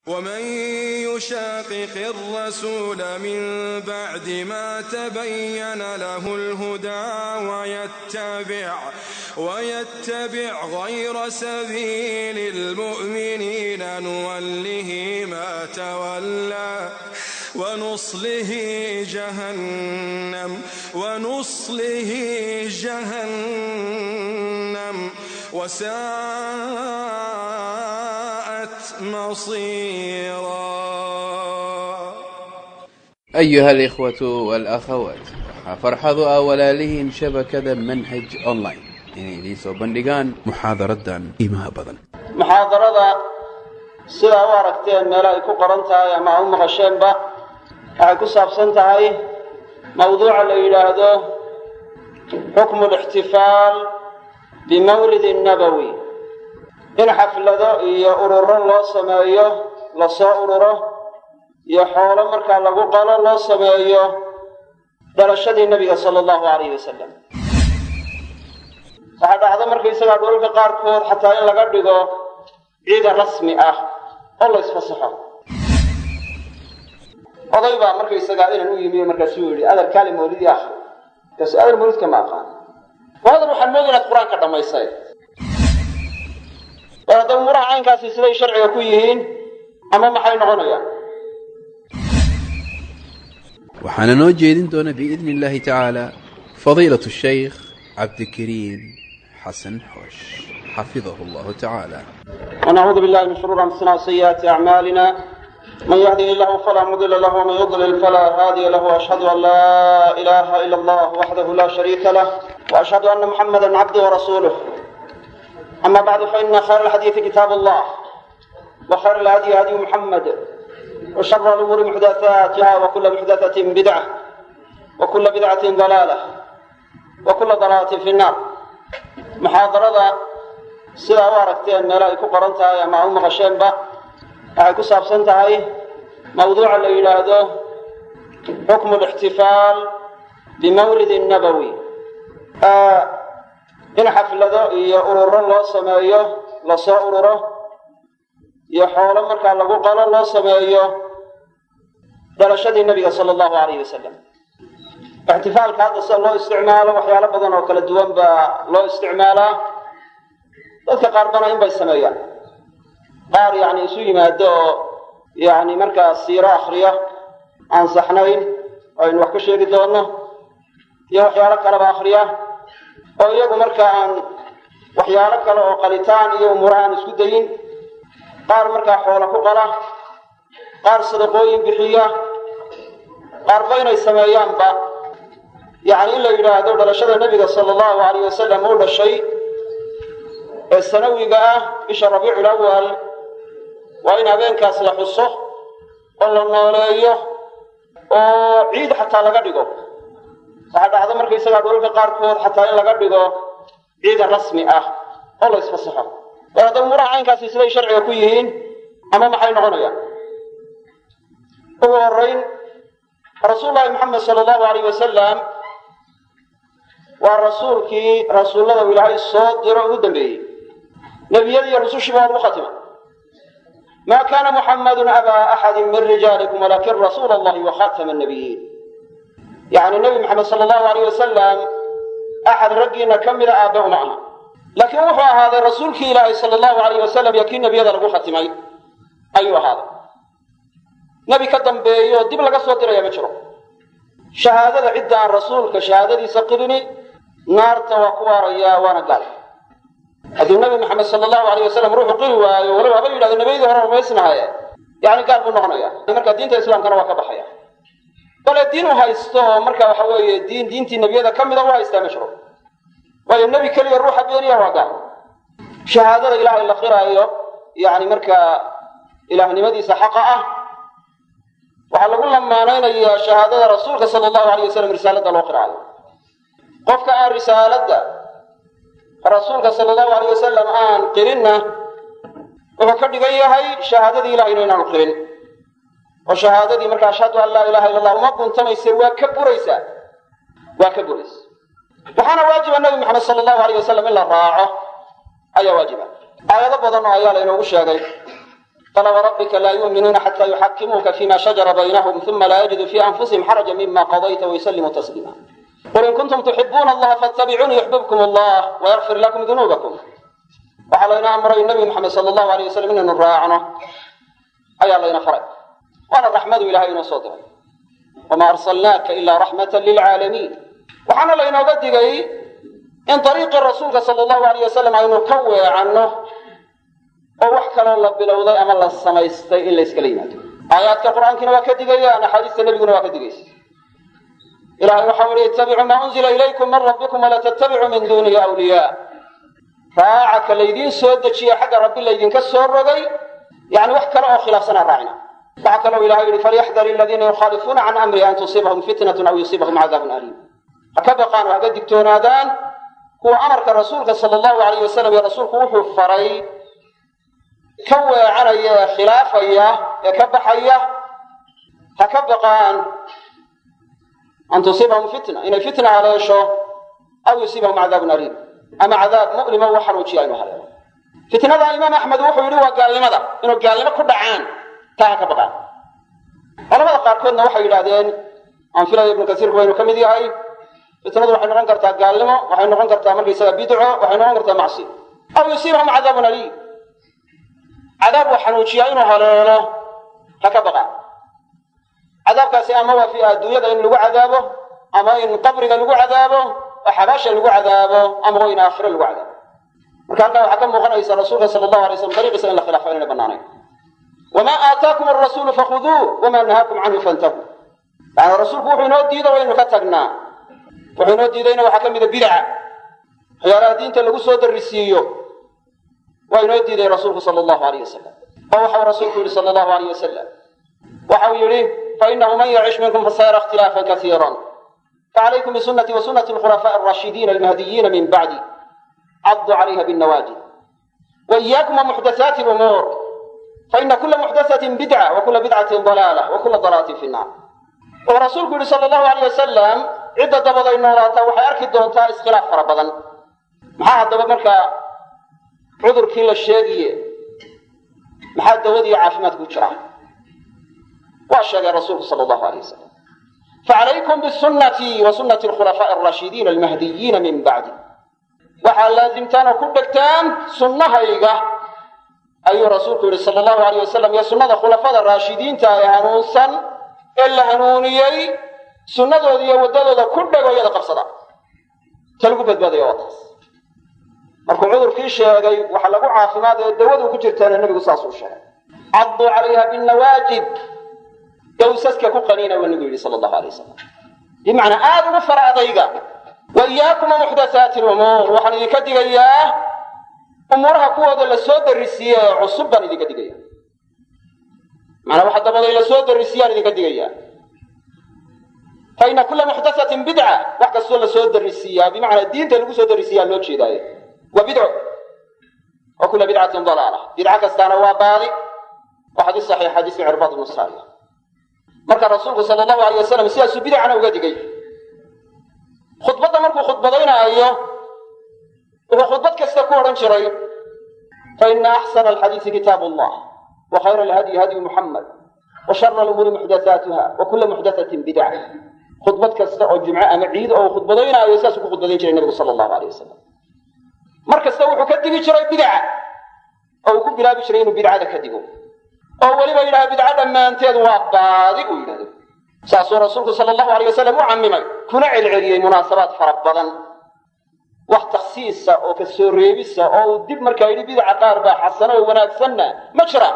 ومن يشاقق الرسول من بعد ما تبين له الهدى ويتبع غير سبيل المؤمنين نوله ما تولى ونصله جهنم وساءت مصيرا. أيها الإخوة والأخوات، فرحضوا أولالهم شبكة منهج أونلاين inay soo bandhigaan muxaadaradan qiimaha badan. muxaadarada sida u aragteen meel ay ku qoran tahay ama u maqasheenba waxay ku saabsan tahay mawduuca la yidhaahdo xukmu الاحتفال بمولد النبوي. in xaflado iyo ururo loo sameeyo lasoo ururo iyo xoolo markaa lagu qalo loo sameeyo dhalashadii nabiga sala allahu calayhi wasalam. waxaa dhacdo markaysagaa dhulalka qaarkood xataa in laga dhigo ciida rasmi ah oo la isfasaxo. oday baa markaysagaa inan u yimi markaasuu yidhi adar kaali mawlidi akhri. markaasu adar mawlidka ma aqaan. adar waxaan mooda inaad qur-aanka dhammaysay. war hadda umuuraha caynkaasi siday sharciga ku yihiin ama maxay noqonayaan? waxaana noo jeedin doona biidni illaahi tacaala fadiilatu shaykh cabdikariim حسن حوش حفظه الله تعالى. ونعوذ بالله من شرور أنفسنا وسيئات أعمالنا، من يهده الله فلا مضل له ومن يضلل فلا هادي له، وأشهد أن لا إله إلا الله وحده لا شريك له، وأشهد أن محمدا عبده ورسوله. أما بعد، فإن خير الحديث كتاب الله، وخير الهدي هدي محمد، وشر الأمور محدثاتها، وكل محدثة بدعة، وكل بدعة ضلالة، وكل ضلالة في النار. muxaadarada sidaa u aragteen meel ay ku qoran tahay ama u maqasheenba waxay ku saabsan tahay mawduuca la yidhaahdo xukmu الاحتفال بمولد النبوي. in xaflado iyo ururo loo sameeyo lasoo ururo iyo xoolo markaa lagu qalo loo sameeyo dhalashadii nabiga sala allahu calayhi wasalam. ixtifaalka hadda sida loo isticmaalo waxyaalo badan oo kala duwan baa loo isticmaalaa. dadka qaar bana in bay sameeyaan, qaar yacni isu yimaado oo yacni markaa siiro akhriya aan saxnayn aynu wax ka sheegi doonno, iyo waxyaalo kaleba akhriya oo iyagu markaa aan waxyaalo kale oo qalitaan iyo umuuraha aan isku dayin. qaar markaa xoolo ku qala, qaar sadaqooyin bixiya, qaarba inay sameeyaanba yacni in la yidhaahdo dhalashada nebiga sala allahu calayh wasalam uu dhashay ee sanawiga ah bisha rabiicul awal waa in habeenkaas la xuso oo la nooleeyo oo ciid xataa laga dhigo. waxaa dhacdo markaysagaa dhulalka qaarkood xataa in laga dhigo ciida rasmi ah oo la isfasaxo. war hadda umuuraha caynkaasi siday sharciga ku yihiin ama maxay noqonayaan? ugu horrayn, rasuulullaahi maxamed sala allahu calayh wasalam waa rasuulkii rasuullada uu ilaahay soo diro ugu dambeeyey. nebiyadii iyo rusushiiba waa lagu khatimay. maa kaana muxammadun abaa axadin min rijaalikum walaakin rasuula allahi wa khaatama annabiyiin. yacni nebi maxamed sala allahu calayh wasalam axad raggiina ka mida aabbe uma aha, laakiin wuxuu ahaaday rasuulkii ilaahay sala allahu calayh wasalam iyo kii nebiyada lagu khatimay ayuu ahaaday. nebi ka dambeeyo dib laga soo diraya ma jiro. shahaadada cidda aan rasuulka shahaadadiisa qirini naarta waa ku waarayaa, waana gaal. hadduu nebi maxamed sala allahu calayh wasalam ruuxu qiri waayo, walow haba yidhahdo nebiyadii hore rumaysnahaye, yacni gaal buu noqonaya. marka diinta islaamkana waa ka baxaya. bale diin u haysto oo marka waxa weeye diintii nebiyada ka mida u haystaa ma jiro. waayo nebi keliya ruuxa beeniya waa gaal. shahaadada ilaahay la qiraayo yacni markaa ilaahnimadiisa xaqa ah waxaa lagu lamaanaynayaa shahaadada rasuulka sala allahu calayh wasalam risaaladda loo qiraayo. qofka aan risaaladda rasuulka sala allahu calayh wasalam aan qirinna wuxuu ka dhigan yahay shahaadadii ilahayna inaanu qirin, oo shahaadadii marka ashhadu an laa ilaha illa allah uma guntamayse waa ka buraysa. waxaana waajiba nebi maxamed sala allahu calayh wasalam in la raaco ayaa waajiba. aayado badan oo ayaa laynoogu sheegay فلا وربك لا يؤمنون حتى يحكموك فيما شجر بينهم ثم لا يجدوا في أنفسهم حرجا مما قضيت ويسلموا تسليما قل إن كنتم تحبون الله فاتبعوني يحببكم الله ويغفر لكم ذنوبكم وحلينا أمر النبي محمد صلى الله عليه وسلم إنه راعنا أي الله ينفرق وأنا الرحمة إلهي نصدر وما أرسلناك إلا رحمة للعالمين وحنا لنا قدقي إن طريق الرسول صلى الله عليه وسلم أنه كوي عنه ووحكى الله بلوضي أم الله السمايستي إلا إسكاليمات آيات القرآن كنا وكدقيا أنا حديث النبي كنا وكدقيس إلهي وحاول يتبعوا ما أنزل إليكم من ربكم ولا تتبعوا من دونه أولياء فاعك الذين سودت شيء حق ربي الذين كسروا الرقي يعني وحكى له خلاف سنة راعنا وحكى له إلهي فليحذر الذين يخالفون عن أمره أن تصيبهم فتنة أو يصيبهم عذاب أليم هكذا قالوا هذا الدكتورادان هو أمرك الرسول صلى الله عليه وسلم يا رسول وحو فري كوى علي خلافية يكبحية هكذا أن تصيبهم فتنة إن الفتنة على شو أو يصيبهم عذاب أليم أما عذاب مؤلم وحروجي أيها هذا فتنة الإمام أحمد وحو يقول وقال لماذا إنه قال لما كل عام تهكبقان أنا ماذا قال كنا وحي يلادين عن فلا ابن كثير وينه كم ذي هاي فتنة وحي نغنقرتها قال لما وحي نغنقرتها من رسالة بدعة وحي نغنقرتها معصية أو يصيبهم عذاب أليم عذاب وحنوجي أيها هذا هكبقان عذاب كاسي أما في الدنيا إن لقوا عذابه أما إن قبرك لقوا عذابه وحباشا لقوا عذابه أما إن آخر لقوا عذابه وكان له حكم مغنى الرسول صلى الله عليه وسلم طريق سنة خلافة إلى بنانين وما آتاكم الرسول فخذوه وما نهاكم عنه فانتهوا يعني الرسول هو حينود ديده وإنه كتقنا وحينود ديدينا وحكم إذا بدعة حيالا دينة لقوا صوت الرسيو وإنود ديدي رسول صلى الله عليه وسلم ووحو رسوله صلى الله عليه وسلم وحو يريه فإنه من يعيش منكم فسيرى اختلافا كثيرا فعليكم بسنتي وسنة الخلفاء الراشدين المهديين من بعدي عضوا عليها بالنواجذ وإياكم ومحدثات الأمور فإن كل محدثة بدعة وكل بدعة ضلالة وكل ضلالة في النار ورسولك صلى الله عليه وسلم عدة دبضي النورات وحيارك الدونتا اسخلاف فربضا محاها دبضنك عذر كل الشيء محاها الدودي عافمات كتشرا وأشهد الرسول صلى الله عليه وسلم فعليكم بالسنة وسنة الخلفاء الراشدين المهديين من بعدي وحال لازمتان كبكتان سنة هيغة أي رسولك صلى الله عليه وسلم يا سنة خلفاء الراشدين تاي هنوسا إلا هنونيي سنة ذي ودادة كبك ويدا قبصدا تلقوا بدبادة يواطس مركو عذر في شيء وحلقوا عافمات الدواد وكجرتان النبي صلى الله عليه وسلم عضوا عليها بالنواجد يوسسك كقنين والنبي صلى الله عليه وسلم بمعنى آذن فرأضيقا وإياكم محدثات الأمور وحن يكدق إياه أمورها قوة للسود الرسية عصبا إذا كدق إياه معنى واحد دبضي للسود الرسية إذا كدق إياه فإن كل محدثة بدعة واحد السود للسود الرسية بمعنى الدين تلقوا سود الرسية اللوتشي داية وبدعة وكل بدعة ضلالة بدعة كستانة وابالي وحديث صحيح حديث عرباط بن الصالح marka rasuulku sallallahu alayhi wasallam siyaas bidacana uga digay khudbada markuu khudbadaynayo wuxuu khudbad kasta ku oran jiray fa inna ahsana alhadith kitabullah wa khayra alhadi hadi muhammad wa sharra al-umuri muhdathatuha wa kullu muhdathatin bid'ah khudbad kasta oo jumca ama ciid oo khudbadaynayo siyaas ku khudbadayn jiray nabiga sallallahu alayhi wasallam markasta wuxuu ka digi jiray bid'a oo ku bilaabi jiray inuu bid'ada ka digo oo waliba ilaa bidcada maanteed waa baadi u yiraahdo saasoo rasuulku sallallahu alayhi wasallam u camimay kuna celceliyay munaasabaad farabadan wax takhsiisa oo ka soo reebisa oo dib markaa yiri bidca qaar baa xasana oo wanaagsanna ma jira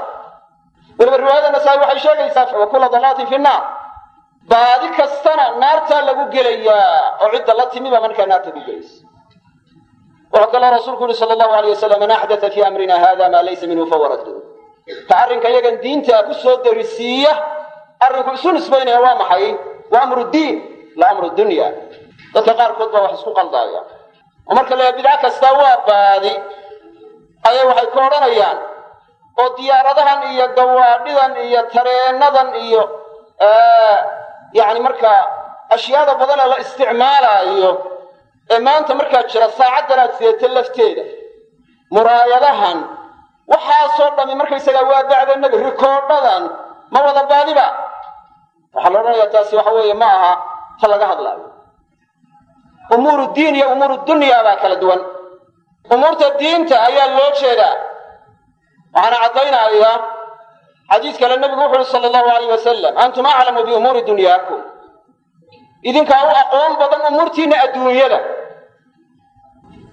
waliba riwaayadana saa waxay sheegaysaa wa kullu dalaati fi naar baadi kastana naarta lagu gelayaa oo cid la timiba markaa naarta ku gelaysa وقال رسولك صلى الله عليه وسلم من أحدث في أمرنا هذا ما ليس منه فهو رد فأرنك يجن دينته كسود الرسية أرنك سنس بينه وامحي وأمر الدين لا أمر الدنيا تتقار خطبة وحسق قلضايا ومرك الله بدعك استواب هذه أي وحي كوران أيان ودياردهن إيا قواددن إيا تريندن إيا يعني مركا أشياء بدنا الاستعمالها إيا إما أنت مركا تشرى ساعدنا تلفتيده مرايدهن waxaasoo dhami markaysagaa waa bacda nebi rikoodhadan ma wada baadiba waxaa la odhanayaa taasi waxa weeye ma aha ta laga hadlaayo umuuru diin iyo umuuru dunya baa kala duwan umuurta diinta ayaa loo jeedaa waxaana caddaynayaa xadiis kale nebigu wuxu uhi sala allahu alayh wasalam antum aclamu biumuuri dunyaakum idinkaa u aqoon badan umuurtiinna adduunyada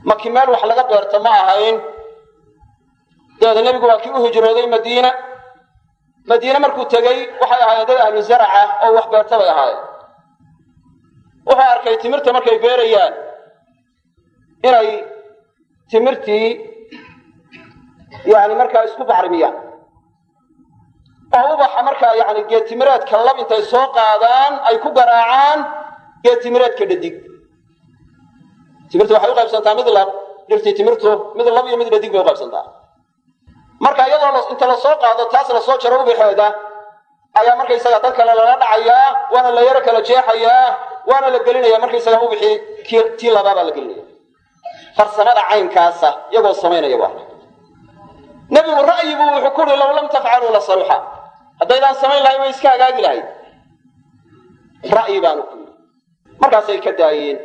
markii meel wax laga beerto ma ahayn dabeeda nebigu waa kii u hijrooday madiine markuu tegey waxay ahaayeen dad ahlu zaraca oo wax beerta bay ahaayeen wuxuu arkay timirta markay beerayaan inay timirtii yani markaa isku bacrimiyaan oo ubaxa markaa yani geed timireedka lab intay soo qaadaan ay ku garaacaan geed timireedka dhadig timirtu waxay u qaybsantaa mid lab dhirtii timirtu mid lab iyo mid dhadig bay u qaybsantaa marka iyadoo inta lasoo qaado taas lasoo jaro ubaxeeda ayaa markaysaga tan kale lala dhacayaa waana la yaro kala jeexayaa waana la gelinaya markaysaga ubaxii tii labaabaa la gelinaya farsamada caynkaasa iyagoo samaynaya waa nebigu ra'yigu wuxuu ku uhi low lam tafcaluu la saluxa haddaydaan samayn lahayn way iska hagaagi lahayd ra'yi baanu ku yidhi markaasay ka daayeen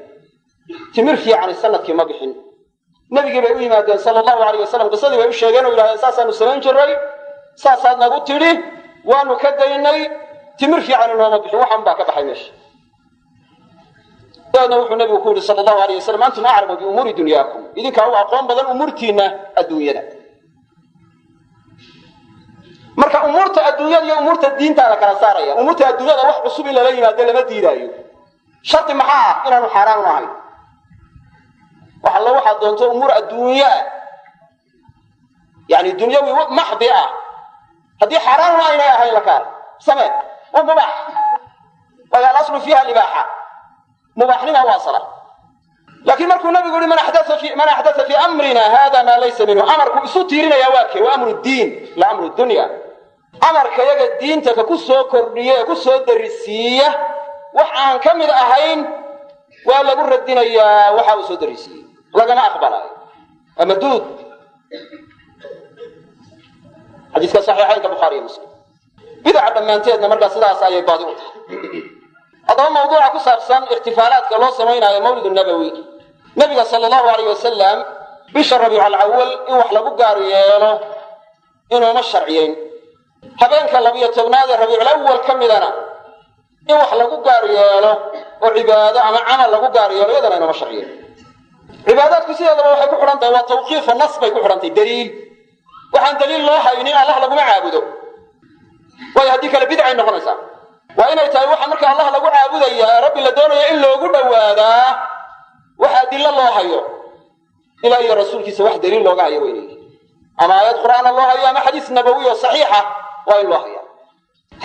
timir fiicani sanadkii ma bixin nebigii bay u yimaadeen sala allahu alayh wasalam qisadii bay u sheegeen oo yidhahdeen saasaanu samayn jiray saasaad nagu tidhi waanu ka daynay timir fiicani nooma bixin waxan baa ka baxay meesha dabeedna wuxuu nebigu ku yidhi sala allahu alayh wasalam antum aclamu biumuuri dunyaakum idinkaa u aqoon badan umuurtiinna adduunyada marka umuurta adduunyada iyo umuurta diintaa la kala saaraya umuurta adduunyada wax cusub in lala yimaado lama diidaayo shardi maxaa ah inaanu xaaraan u ahayn wax alla waxaad doonto umuur adduunye ah yani dunyawi maxdi ah haddii xaaraanna aynay ahayn lakaal samee waa mubaax waayo alaslu fiiha libaaxa mubaaxnima waa sala laakiin markuu nabigu yihi man axdatha fii amrina hada maa laysa minhu amarku isu tiirinaya waa kee waa amru diin la amru dunya amarka yaga diinta ka ku soo kordhiya ee ku soo darisiiya wax aan ka mid ahayn waa lagu radinayaa waxa uu soo darisiiyey lagama aqbalayo ama duud xadiiska saxiixaynka bukhaari iyo muslim bidaca dhammaanteedna markaa sidaas ayay baadi u tahay haddaba mawduuca ku saabsan ixtifaalaadka loo samaynaayo mawlid nabowi nabiga sala allahu alayh wasalam bisha rabiic alawal in wax lagu gaar yeelo inuuma sharciyeyn habeenka 12aad ee rabiiculawal ka midana in wax lagu gaar yeelo oo cibaado ama camal lagu gaar yeelo iyadana inuuma sharciyeyn cibaadaadku sideedaba waxay ku xidhan tahay waa tawqiifa nas bay ku xidhan tahay daliil waxaan daliil loo haynin allah laguma caabudo waayo haddii kale bidcay noqonaysaa waa inay tahay waxa marka allah lagu caabudayaa rabbi la doonayo in loogu dhowaadaa waxa adilo loo hayo ilaa iyo rasuulkiisa wax daliil looga hayo weynay ama aayad qur'aan loo hayo ama xadiis nabawi oo saxiixa waa in loo hayo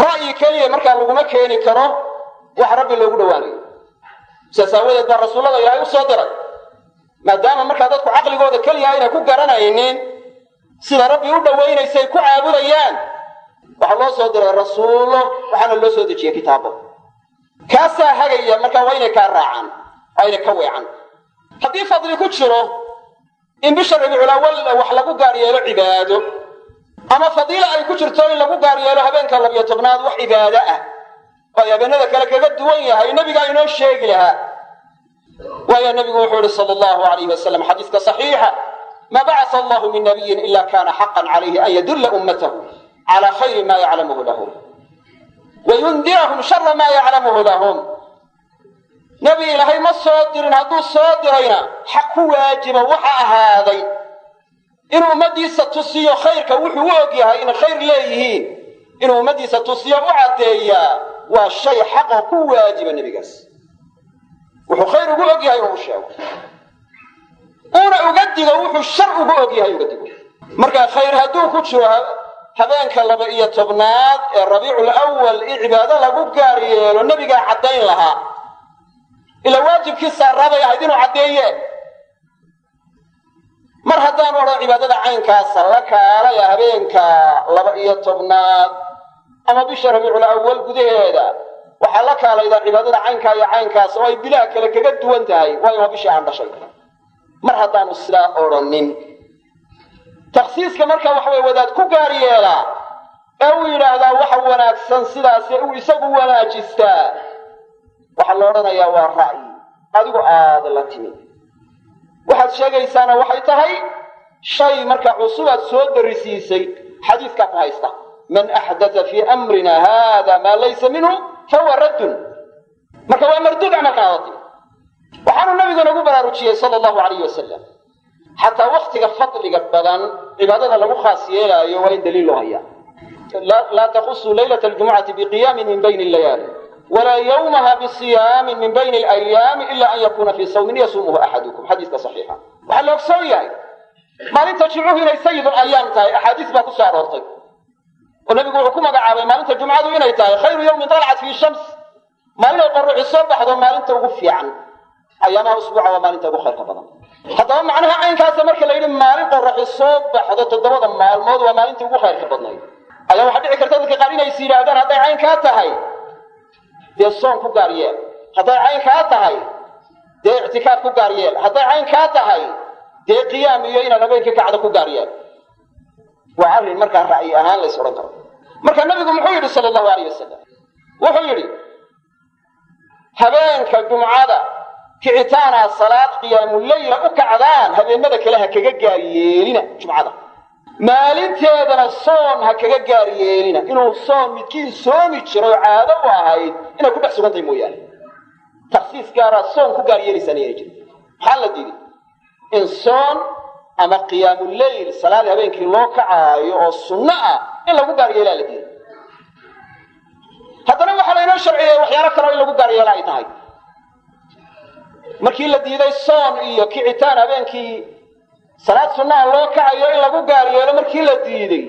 ra'yi kaliya markaa laguma keeni karo wax rabbi loogu dhowaanayo siyaasawadeed baa rasuullada ilaahay u soo diray maadaama markaa dadku caqligooda keliya ayna ku garanaynin sida rabbi u dhowaynaysay ku caabudayaan waxaa loo soo diray rasuullo waxaana loo soo dejiyey kitaabo kaasaa hagaya markaa waa inay kaa raacaan waa inay ka weecan haddii fadli ku jiro in bisha rabiiculawal wax lagu gaar yeelo cibaado ama fadiila ay ku jirto in lagu gaar yeelo habeenka 12aad wax cibaado ah oo habeenada kale kaga duwan yahay nabiga inoo sheegi lahaa waayo nabigu wuxuu yihi sala allahu alayh wasalam xadiiska saxiixa ma bacasa allahu min nabiyin ila kana xaqan calayhi an yadulla ummatahu cala khayri ma yaclamuhu lahum wayundirahum shara ma yaclamuhu lahum nabi ilaahay ma soo dirin hadduu soo dirayna xaq ku waajiba waxa ahaaday inuu ummadiisa tusiyo khayrka wuxuu u og yahay inay khayr leeyihiin inuu ummadiisa tusiyo u caddeeyaa waa shay xaqa ku waajiba nebigaas wuxuu khayr ugu og yahay inuu sheego uuna uga digo wuxuu shar ugu og yahay uga digo marka khayr hadduu ku jiro habeenka 12aad ee rabiicul awal in cibaado lagu gaar yeelo nebigaa caddayn lahaa ila waajibkiisa rabay ahayd inuu caddeeye mar haddaan odhan cibaadada caynkaasa la kaalaya habeenka 12aad ama bisha rabiicul awal gudaheeda waxaa la kaalaydaa cibaadada caynkaa iyo caynkaas oo ay bilaha kale kaga duwan tahay waayo waa bishii aan dhashay mar haddaanu sidaa odhanin takhsiiska marka waxa way wadaad ku gaar yeelaa ee uu yidhaahdaa waxa wanaagsan sidaasee uu isagu wanaajistaa waxaa la odhanayaa waa ra'yi adigu aada la timi waxaad sheegaysaana waxay tahay shay marka cusubaad soo darisiisay xadiiskaa ku haysta man axdatha fii amrina hada maa laysa minhu fahuwa raddun marka waa marduud camalkaada timi waxaanu nabigu nagu baraarujiyey sala allahu calayhi wasalam xataa waktiga fadliga badan cibaadada lagu khaas yeelaayo waa in daliil loo hayaa laa takhusuu laylata aljumucati biqiyaamin min bayni allayaali walaa yawmaha bisiyaamin min bayni alayaami ila an yakuuna fii sawmin yasuumuhu axadukum xadiiska saxiixa waxaa la ogsoon yahay maalinta jumcuhu inay sayidul ayaam tahay axaadiis baa ku soo aroortay oo nabigu wuxuu ku magacaabay maalinta jumcadu inay tahay khayru yawmin talacat fii shams maalin ay qorraxi soo baxdo maalinta ugu fiican ayaamaha usbuuca waa maalinta ugu khayrka badan haddaba macnaha caynkaasa marka la yidhi maalin qorraxi soo baxdo 7 maalmood waa maalintii ugu khayrka badnayd ayaa waxaa dhici karta dadka qaar inay is yidhaahdaan hadday caynkaa tahay dee soon ku gaar yeel hadday caynkaa tahay dee ictikaaf ku gaar yeel hadday caynkaa tahay dee qiyaam iyo inaad habeenkii kacdo ku gaar yeel waa arrin markaa ra'yi ahaan lays odhan karo marka nabigu muxuu yidhi sala allahu alayh wasalam wuxuu yidhi habeenka jumcada kicitaanaa salaad qiyaamuleyla u kacdaan habeenada kale ha kaga gaar yeelina jumcada maalinteedana soon ha kaga gaar yeelina inuu soon midkiin soomi jiro caado u ahayd inay ku dhex sugantahay mooyaane takhsiis gaaraa soon ku gaar yeelaysaan ayna jirin maxaa la diiday in soon ama qiyaamuleyl salaad habeenkii loo kacaayo oo sunno ah in lagu gaar yeelaa la diiday haddana waxaa laynoo sharciyey waxyaalo kaleo in lagu gaar yeela ay tahay markii la diiday soon iyo kicitaan habeenkii salaad sunnaha loo kacayo in lagu gaar yeelo markii la diiday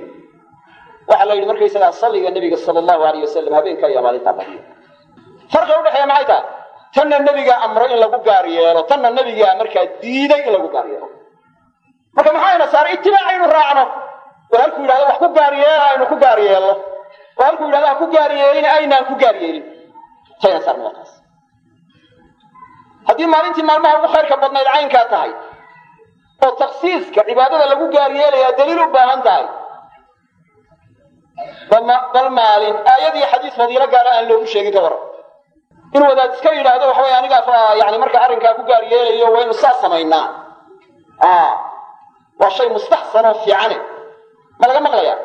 waxaa la yidhi markaysagaa salliga nebiga sala allahu alayh wasalam habeenka ayaa maalintaa badiya farqiga udhexeeya maxay tahay tanna nebigaa amray in lagu gaar yeelo tanna nebigaa markaa diiday in lagu gaar yeelo marka maxayna saaray itibaacaynu raacno oo halkuu yidhahdo wax ku gaar yeela aynu ku gaar yeelno oo halkuu yidhahdo ha ku gaar yeelin aynaan ku gaar yeelin tayna saarno waa taas haddii maalintii maalmaha ugu khayrka badnayd caynkaa tahay oo takhsiiska cibaadada lagu gaar yeelayaa daliil u baahan tahay bal maalin aayad iyo xadiis fadiilo gaara aan loogu sheegin ka waran in wadaad iska yidhaahdo waxa weye anigaa yani marka arrinkaa ku gaar yeelayo waynu saas samaynaa waa shay mustaxsan oo fiicane ma laga maqlayaa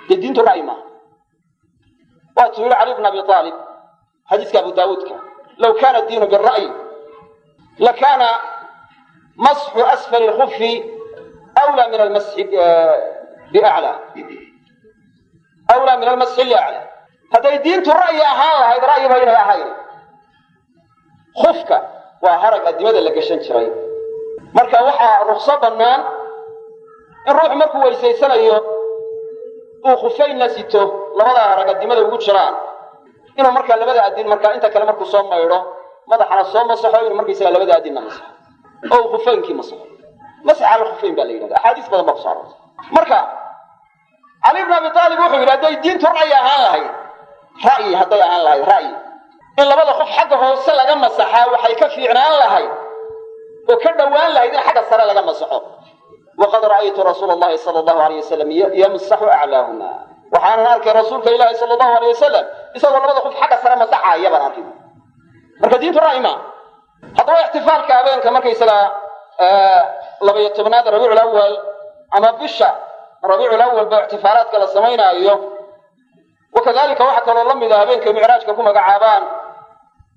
dee diintu ra'yi maaha waatuu yidhi cali bn abi aalib xadiiska abu daawuudka low kaana diinu bira'yi lakaana masxu asfali lkufi awlaa min almasxi biaclaa awlaa min almasxi liaclaa hadday diintu ra'yi ahaan lahayd ra'yi baynay ahayn kufka waa harag adimada la gashan jiray marka waxaa rukso bannaan in ruuxu markuu weysaysanayo uu khufeynna sito labadaa harag adimada ugu jiraan inuu markaa labada adin markaa inta kale markuu soo maydho madaxana soo masaxo inuu markaysaga labada adinna masaxo oo uu khufeynkii masaxo masaxa al khufeyn baa la yidhahda axaadiis badan baa ku soo aroortay marka cali bn abi aalib wuxuu yidhi hadday diintu ra'yi ahaan lahayd ra'yi hadday ahaan lahayd ra'yi in labada qof xagga hoose laga masaxaa waxay ka fiicnaan lahayd oo ka dhowaan lahayd in xagga sare laga masaxo waqad ra'aytu rasuula allahi sala allahu alayh wasalam yamsaxu aclaahuma waxaanan arkay rasuulka ilaahi sala allahu alayh wasalam isagoo labada qof xagga sare masaxaaya baan arkay marka diintu ra'yi maa haddaba ixtifaalka habeenka markaysagaa 12aad rabiicul awal ama bisha rabiicul awal ba ixtifaalaadka la samaynaayo wakadalika waxaa kaloo la mida habeenkay micraajka ku magacaabaan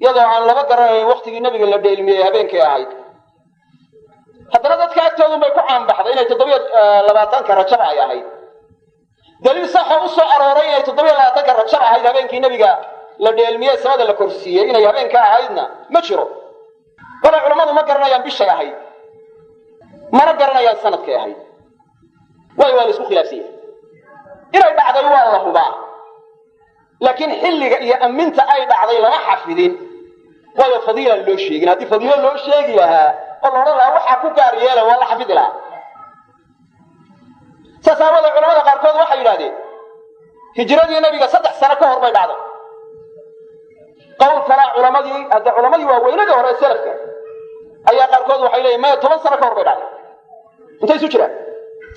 iyadoo aan laba garanayn waktigii nebiga la dheelmiyey habeenkay ahayd haddana dadka agtoodun bay ku caanbaxday inay 27 rajab ay ahayd daliil saxoo u soo arooray inay 27 rajab ahayd habeenkii nebiga la dheelmiyey samada la korsiiyey inay habeenka ahaydna ma jiro bale culammadu ma garanayaan bishay ahayd mana garanayaan sanadkay ahayd waayo waa la isku khilaafsan yahay inay dhacday waa la hubaa laakiin xilliga iyo amminta ay dhacday lama xafidin waayo fadiilaan loo sheegin haddii fadiilo loo sheegi lahaa oo la odhan lahaa waxaa ku gaar yeela waa la xafidi lahaa saas aawadee culamada qaarkood waxay yidhahdeen hijradii nebiga 3 sano ka hor bay dhacday qowl kalaa culamadii waaweynadii hore salafka ayaa qaarkood waxay leeyihin maya 10 sano ka hor bay dhacday intay isu jiraan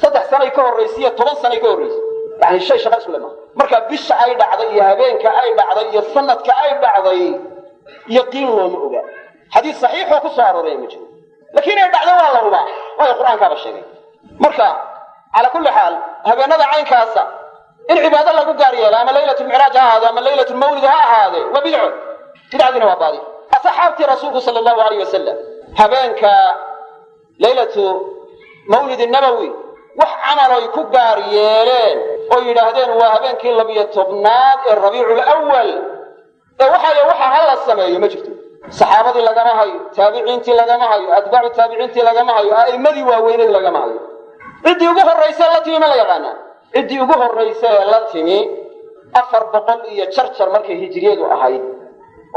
saddex sano ka horreysay 10 sano ka horreysay yani shay shaqo isku lama marka bisha ay dhacday iyo habeenka ay dhacday iyo sanadka ay dhacday yaqiin looma oga xadiis saxiix oo ku soo arooray ma jiro laakiin ay dhacday waa la hubaa waa quraanka ba sheegay marka ala kulli xaal habeenada caynkaasa in cibaado lagu gaar yeelo ama laylatul mi'raaj ha ahaado ama laylatul mawlid ha ahaado waa bidco bidcadina waa baadi asxaabtii rasuulku sallallahu alayhi wasallam habeenka laylatu mawlid an-nabawi wax amal ay ku gaar yeeleen oo yiraahdeen waa habeenkii 12aad ee rabiicul awwal ee waxa hal sameeyo ma jirto saxaabadii lagama hayo taabiciintii lagama hayo atbaacu taabiciintii lagama hayo a'imadii waaweynay lagama hayo cidii ugu horeysay la timi ma la yaqaan cidii ugu horeysay la timi 400 iyo charchar markay hijriyadu ahayd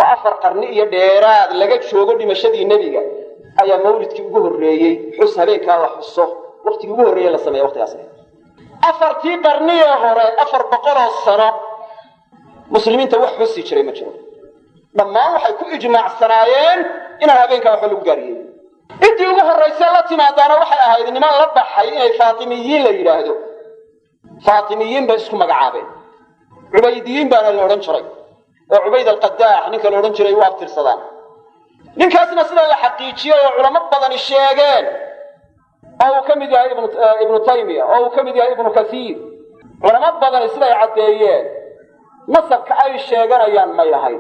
oo 4 qarni iyo dheeraad laga joogo dhimashadii nabiga ayaa mawlidkii ugu horeeyay xus habeenka la xuso waqtigii ugu horeeyay la sameeyo waqtigaas afartii qarni hore 400 sano muslimiinta wax xusi jiray ma jiro dhammaan waxay ku ijmaacsanaayeen in habeenka wax lagu gaariyay intii ugu horeysay la timaadana waxay ahayd niman la baxay inay faatimiyiin la yiraahdo faatimiyiin bay isku magacaabeen ubaydiyiin baa la oran jiray oo ubayd al-qaddah ninka la oran jiray waa tirsadaan ninkaasna sida la xaqiijiyay oo culamo badan sheegeen oo kamid yahay ibn taymiya oo kamid yahay ibn kathir culamo badan sida ay cadeeyeen nasabka ay sheeganayaan ma yahay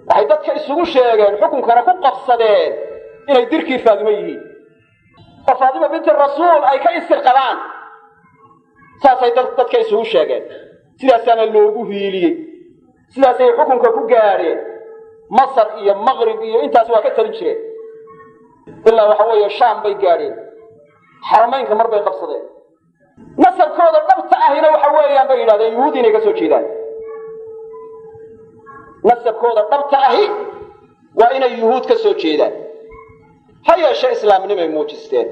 waxay dadka isugu sheegeen xukunkana ku qabsadeen inay dirkii Faadima yihiin Faadima bint rasuul ay ka istirqabaan saasay dadka isugu sheegeen sidaasana loogu hiiliyay sidaasay xukunka ku gaareen Masar iyo Maghrib iyo intaas waa ka talin jireen ilaa waxa weeye Shaam bay gaareen xaramaynka mar bay qabsadeen nasabkooda dhabta ahina waxa weeyaan bay yiraahdeen yuhuudi inay ka soo jeedaan nasabkooda dhabta ahi waa inay yuhuud ka soo jeedaan hayeeshe islaamnimay muujisteen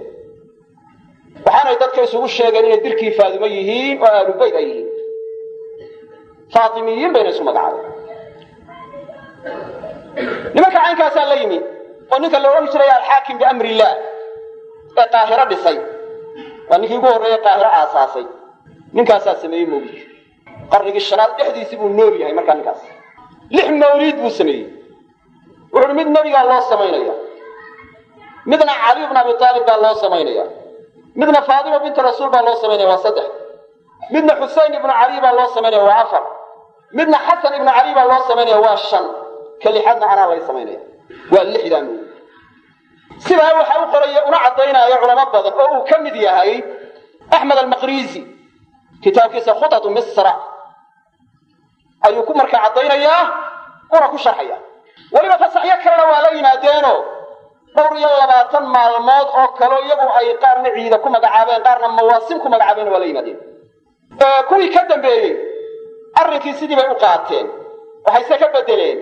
waxaanay dadka isugu sheegeen inay dirkii Faadima yihiin oo ahlu bayt ay yihiin faatimiyiin bayna isku magacaabeen nimanka caynkaas la yimi oo ninka la oran jiray al-Haakim bi amri Allah ee Qaahira dhisay waa ninkii ugu horeeyay Qaahira aasaasay ninkaas sameeyay mawlid qarnigii shanaad dhexdiisii buu nool yahay markaa ninkaas 6 mawlid buu sameeyay wuxuu mid nabiga loo sameeyay midna Ali ibn Abi Talib baa loo sameeyay midna Faadima bint Rasuul baa loo sameeyay waa 3 midna Husayn ibn Ali baa loo sameeyay waa 4 midna Hasan ibn Ali baa loo sameeyay waa 5 kalixadna ana la sameeyay waa 6 sidaa waxa uu qoray una cadeynaayo culamo badan oo uu kamid yahay Ahmad al-Maqrizi kitaabkiisa Khutatu Misra ayuu ku markaa cadeynayaa oo ku sharxaya waliba fasaxiyo kale waa la yimaadeeno dhowr iyo 20 maalmood oo kale iyagu ay qaarna ciida ku magacaabeen qaarna mawaasim ku magacaabeen waa la yimaadeen kuwii ka dambeeyay arrinkii sidii bay u qaateen waxay ka bedeleen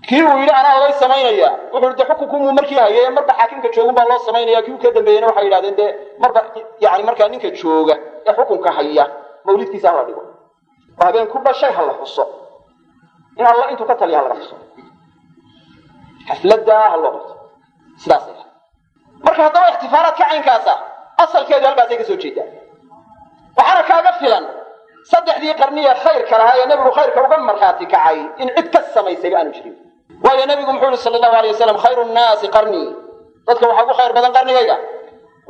kii uu yiri ana loo sameeynaya wuxuu de xukunku markii hayay marba xaakimka joogan baa loo sameeynaya kii ka dambeeyana waxay yiraahdeen de marba ninka jooga ee xukunka haya mawlidkiisa la dhigo habeen ku dhashay hal xuso in Allah intuu ka taliya la xuso xaflada hal sidaas marka hadaba ihtifaaraadka caynkaasa asalkeedu halkaas ay ka soo jeedaan waxana kaaga filan saddexdii qarniye khayr kala hay nabigu khayrka uga marxaati kacay in cid ka samaysay aanu jirin waayo nabigu muxuu sallallahu alayhi wasallam khayrun naas qarni dadka waxa ugu khayr badan qarnigayga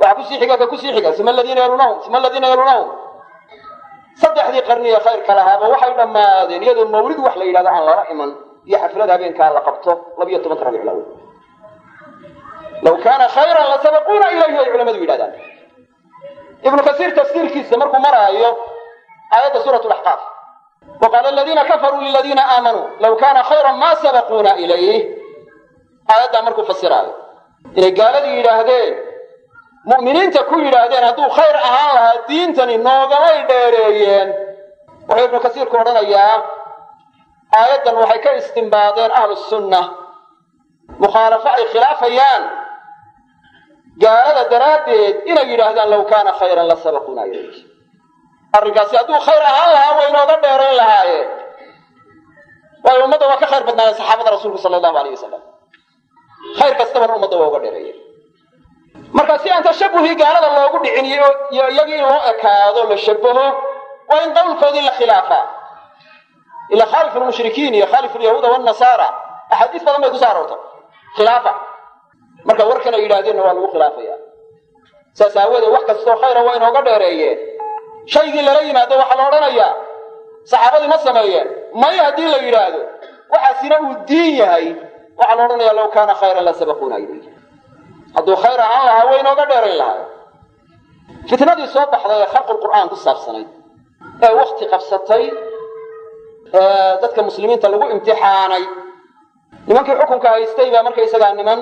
waxa ku sii xiga sima alladina yalunahum saddexdii qarniye khayr kala haba waxay dhamaadeen iyadoo mawlid wax la yiraahdo aan la iman iyo xaflad habeenka la qabto 12 rabiicul awwal law kana khayran la sabaquna ilayhi ulamadu yiraahdaan ibn kathir tafsiirkiisa markuu maraayo آية سورة الأحقاف وقال الذين كفروا للذين آمنوا لو كان خيرا ما سبقونا إليه آية أمركم فسرها إن قال لي إلهدين مؤمنين تكون إلهدين هدو خير أهالها الدين تاني نوغا ويداريين وحي ابن كثير كورنا إياه آية وحيكا استنباطين أهل السنة مخالفة خلافيان قال درادين إن إلهدين لو كان خيرا لسبقونا إليه arrinkaasi haduu khayr ahaan lahaa way inooga dheereen lahaayeen way ummadda waa ka khayr badnaayeen saxaabada rasuulka sallallahu alayhi wasallam khayr kastaba ummadda waa uga dheereeyeen marka si aan tashabuhi gaalada loogu dhicin iyo iyagii loo ekaado la shabaho waa in qowlkoodii la khilaafaa ila khalifu lmushrikiin iyo khalifu lyahuuda wannasara axaadiis badan bay ku soo aroortay khilaafa marka warkana yidhaahdeenna waa lagu khilaafaya saas aawadeed wax kastoo khayra waa inooga dheereeyeen shaygii lala yimaado waxaa la odhanayaa saxaabadii ma sameeyeen may haddii la yidhaahdo waxaasina uu diin yahay waxaa la odhanayaa law kaana khayran la sabaquuna ilayh hadduu khayr ahaan lahaa way inooga dheerayn lahaa fitnadii soo baxday ee khalqul qur'aan ku saabsanayd ee wakti qabsatay dadka muslimiinta lagu imtixaanay nimankii xukunka haystay baa markaysagaa niman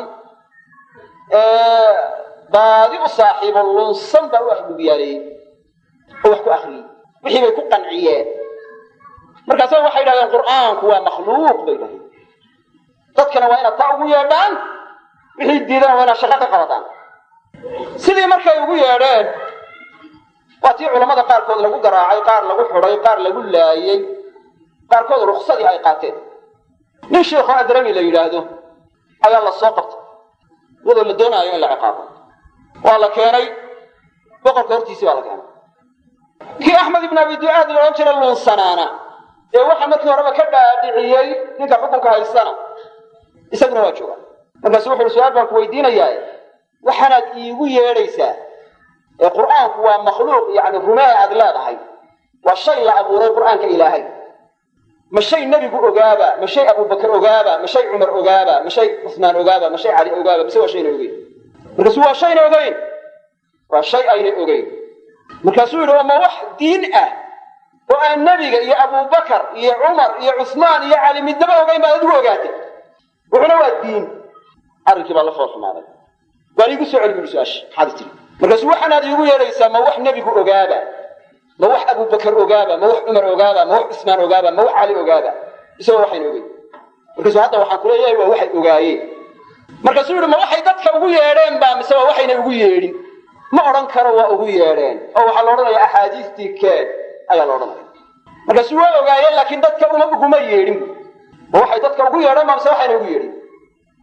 baadi u saaxiibo lunsan baa u afgubyaaleeyey oo wax ku akriyey wixii bay ku qanciyeen markaasa waxay dhahdeen qur'aanku waa makhluuq bay dhahdeen dadkana waa inaad taa ugu yeedhaan wixii diidana waa inaad shaqo ka qabataan sidii markay ugu yeedheen waa tii culammada qaarkood lagu garaacay qaar lagu xidhay qaar lagu laayey qaarkood ruksadii ay qaateen nin sheikho adrami la yidhaahdo ayaa la soo qabtay iyadoo la doonaayo in la ciqaabo waa la keenay boqorka hortiisii baa la keenay kii axmed ibn abi ducaad la odhan jira luunsanaana ee waxa markii horeba ka dhaadhiciyey ninka xukunka haystana isaguna waa jooga markaasu wuxu uhi su-aal baan ku weydiinayaa waxaanaad iigu yeedhaysaa ee qur'aanku waa makhluuq yani rumee aad leedahay waa shay la abuuray qur'aanka ilaahay ma shay nebigu ogaaba ma shay abubakar ogaaba ma shay cumar ogaaba ma shay cusmaan ogaaba ma shay cali ogaaba mise waa shayna ogeyn markaasuu waa shayna ogeyn waa shay ayna ogeyn markaasuu yidhi oo ma wax diin ah oo aan nebiga iyo abubakar iyo cumar iyo cusmaan iyo cali midnaba ogeyn baad adigu ogaatay wuxuna waa diin arrinkii baa la foolxumaaday waan iigu soo celi buli su-aasha maxaad tiri markaasuu waxaanaad iigu yeedhaysaa ma wax nebigu ogaaba ma wax abubakar ogaaba ma wax cumar ogaaba ma wax cusmaan ogaaba ma wax cali ogaaba isagoo waxayna ogeyn markaasuu hadda waxaan kuleeyahay waa waxay ogaayeen markaasuu yidhi ma waxay dadka ugu yeedheen baa mise waa waxayna ugu yeedhin ma odhan karo waa ugu yeedheen oo waxaa la odhanayaa axaadiistii keen ayaa la odhanaya markaasuu waa ogaayeen laakiin dadka uguma yeedhin ma waxay dadka ugu yeedheen baa mise waxayna ugu yeedhin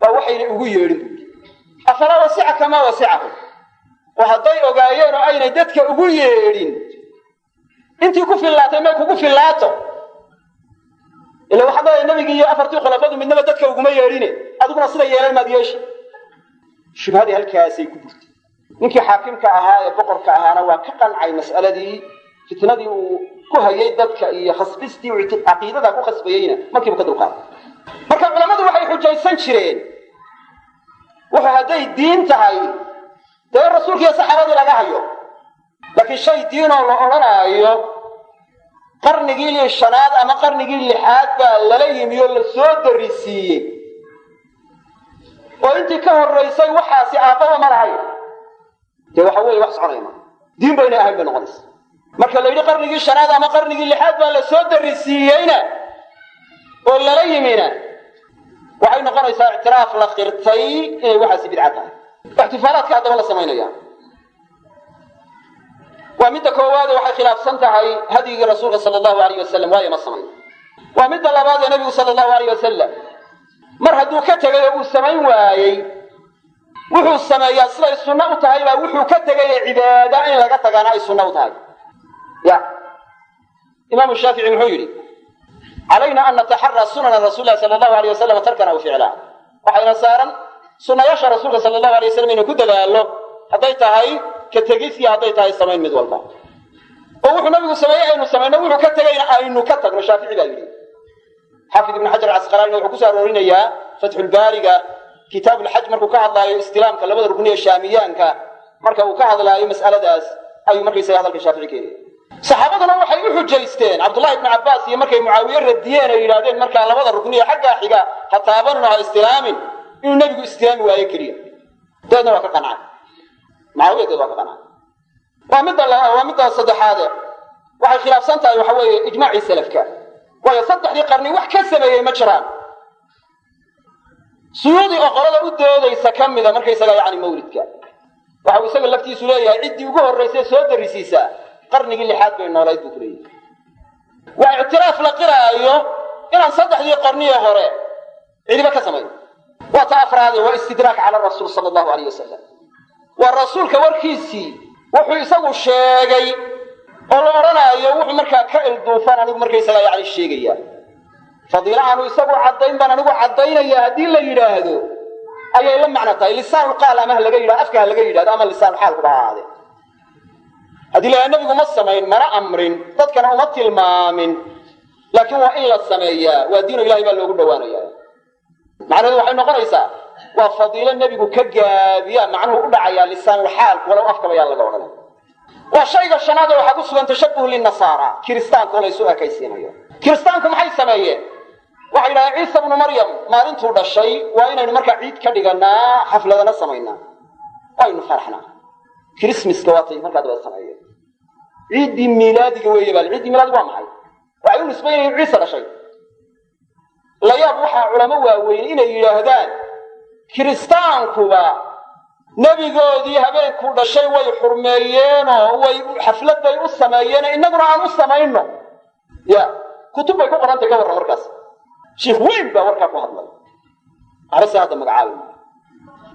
waa waxayna ugu yeedhin afalaa wasicaka maa wasicahum oo hadday ogaayeen oo aynay dadka ugu yeedhin intii ku fillaatay may kugu fillaato ila waxaad leedahay nebigii iyo afartii khulafadu midnaba dadka uguma yeedhine adiguna sida yeelan maad yeeshi shubhadii halkaasay ku burtay ninkii xaakimka ahaa ee boqorka ahaana waa ka qancay mas'aladii fitnadii uu ku hayay dadka iyo khasbistii uu caqiidada ku khasbayeyna markiibu ka dulqaaday marka culammadu waxay xujaysan jireen wuxuu hadday diin tahay dee rasuulka iyo saxaabadii laga hayo laakiin shay diinoo la odhanaayo qarnigii shanaad ama qarnigii lixaad baa lala yimi oo la soo darisiiyey oo intii ka horraysay waxaasi aabbaba ma lahay dee waxa weeye wax soconayma diin bayna ahayn bay noqonaysa marka la yidhi qarnigii shanaad ama qarnigii lixaad baa la soo darisiiyeyna oo lala yimina waxay noqonaysaa ictiraaf la qirtay inay waxaasi bidca tahay ixtifaalaadka haddaba la samaynaya waa midda koowaade waxay khilaafsan tahay hadyigii rasuulka sala allahu alayh wasalam waayo ma samayn waa midda labaad ee nebigu sala allahu alayh wasalam mar hadduu ka tegay oo uu samayn waayey wuxuu sameeyaa siday sunno u tahay baa wuxuu ka tegay ee cibaada in laga tagaana ay sunno u tahay ya imaamu shaafici muxuu yidhi calayna an nataxaraa sunana rasuuli lahi sala allahu alayh wasalam tarkan aw ficlaa waxayna saaran sunnayaasha rasuulka sala allahu alay wasalam inuu ku dadaallo hadday tahay ka tegis iyo hadday tahay samayn mid walba oo wuxuu nabigu sameeyey aynu samayno wuxuu ka tegayna aynu ka tagno shaafici baa yidhi xaafid ibn xajar casqalaani wuxuu kusoo aroorinayaa fatxulbaariga kitaab ulxaj markuu ka hadlaayo istilaamka labada rukniye shaamiyaanka marka uu ka hadlaayo mas'aladaas ayuu markaysaga hadalka shaafici keenaya saxaabaduna waxay u xujaysteen cabdullahi ibnu cabbaas iyo markay mucaawiye radiyeen ay yidhahdeen markaa labada rukniye xaggaa xiga ha taabanun ha istilaamin inuu nebigu istilaami waayo keliya deedna waa ka qancay mucaawiyadeed waa ka qancay waa midda saddexaade waxay khilaafsan tahay waxa weeye ijmaacii salafka waayo saddexdii qarni wax ka sameeyey ma jiraan suyuudi oo qolada u doodaysa ka mida markaysaga yani mawlidka waxa uu isaga laftiisu leeyahay ciddii ugu horraysay soo darisiisaa qarnigii lixaad bay noolayd buu ku leeyahay waa ictiraaf la qiraayo inaan saddexdii qarniye hore cidiba ka samayn waa ta afraade waa istidraak cala rasuul sala allahu alayh wasalam والرسول كوركيسي وحو يسقو الشيغي والله أرانا يوحو مركا كالدوفان أنه مركا يسقى يعني الشيغي فضيلة عنه يسقو عدين بان أنه عدين يهدي اللي يراهدو أي لما معنى لسان القال أمه لقى يراه أفكه لقى يراه أما لسان الحال قبعا هذا هذه لأن النبي مصمين مرا أمرين قد كان أمتي المامن لكن وإلا السمية والدين إلهي بل لو قلنا وانا معنى ذو حين قريسا وفضيلة النبي كجابيا معنه أدعى لسان الحال ولو أفكر يا الله قولنا والشيء الشنادة وحقصوا أن تشبه للنصارى كريستانكم ليسوا كيسين أيها كريستانكم حي السمية وحينا عيسى بن مريم ما انتو دا الشيء وإن نمرك عيد كدغنا حفلة سمينا وإن فرحنا كريسمس كواتي مركا دوا السمية عيد ميلادك ويبال عيد ميلاد وامحي وعيون اسمين عيسى دا شيء لا يبوحى علماء وين إن يلاهدان كريستانكو نبي قودي هبينكو دا الشيء ويحرميين وحفلة دي السميين إننا عن السميين يا كتب يكون قرانت كورا مركز شيخ وين باوركا كو هادلay arasa hada magacaawin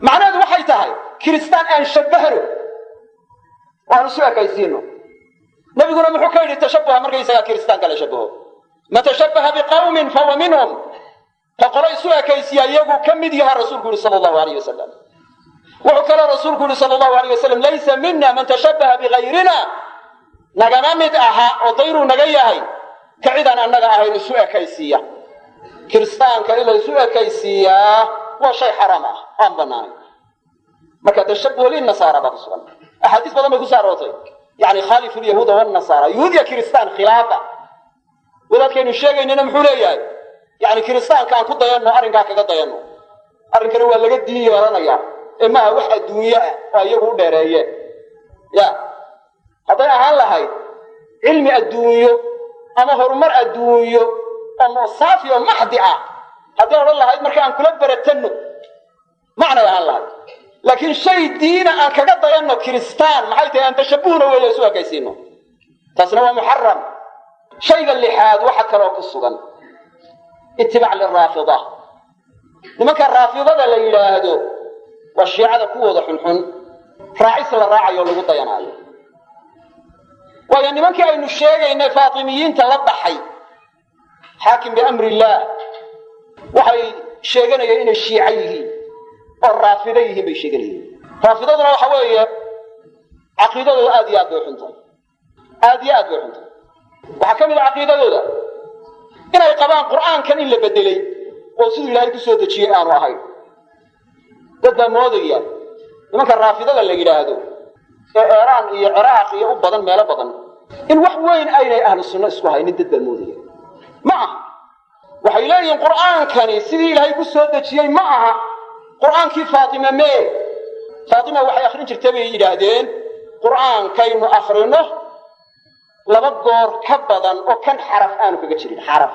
macnaheedu waxay tahay kristaan aan shabahro waan soo akaysiino nabiguna muxuu ka yiri tashabbaha markay isaga kristaan kala shabaho ma tashabbaha biqawmin fa huwa minhum faqray soo akaysiya iyagu kamid yahay rasuulku sallallahu alayhi wasallam wuxuu kala rasuulku sallallahu alayhi wasallam laysa minna man tashabbaha bighayrina nagama mid aha oo dayru naga yahay kacidan annaga ahayn soo akaysiya كريستان كان إلا يسوء كيسيا وشيء حرام أم بناي ما كتشبه للنصارى بقصوا أحاديث بدل ما يقول ساروتي يعني خالف اليهود والنصارى يهود يا كريستان خلافة ولكن الشيء إننا محولية يعني كريستان كان كده ينو أرنكا كده ينو أرنكا هو اللي قد دي ورانا يا إما واحد دنيا ويهود درية يا هذا أهل هاي علم الدنيا أما هرمر الدنيا أنه صافي ومحدئة هذا يقول الله هيد مركان كل برتنه معنى يا الله لكن شيء دين أن كقد ينو كريستان محيط أن تشبهونه ويسوع كيسينه تصنعه محرم شيء اللي حاد واحد كروك الصغن اتباع للرافضة لما كان الرافضة اللي يلاهدوا والشيعة قوة حنحن راعيس للراعي يقول له ينال ويعني من كان إنه الشيء إن الفاطميين تلضحي حاكم بأمر الله وحي شيغنا إن الشيعيه والرافضيه بشيغنيه رافضتنا وحويه عقيدته آديات بوحنتين آديات بوحنتين وحكم العقيدة ذولا إن القرآن قرآن كان إلا بدلي وصدوا الله يكسوا تشيئ آن وحي ضد الموضوعية لما كان رافضة اللي يلاهدوا إيران العراق يؤبضا مالا بضا إن وحوين أين أهل السنة اسكوها إن ضد الموضوعية معه وحيلاقي القرآن كان سيدي لهي كسودة شيء معها قرآن كيف فاطمة وحي آخرين ترتبي إلهدين قرآن كينو آخرينه لبقور كبضا وكان حرف آنو كجتشرين حرف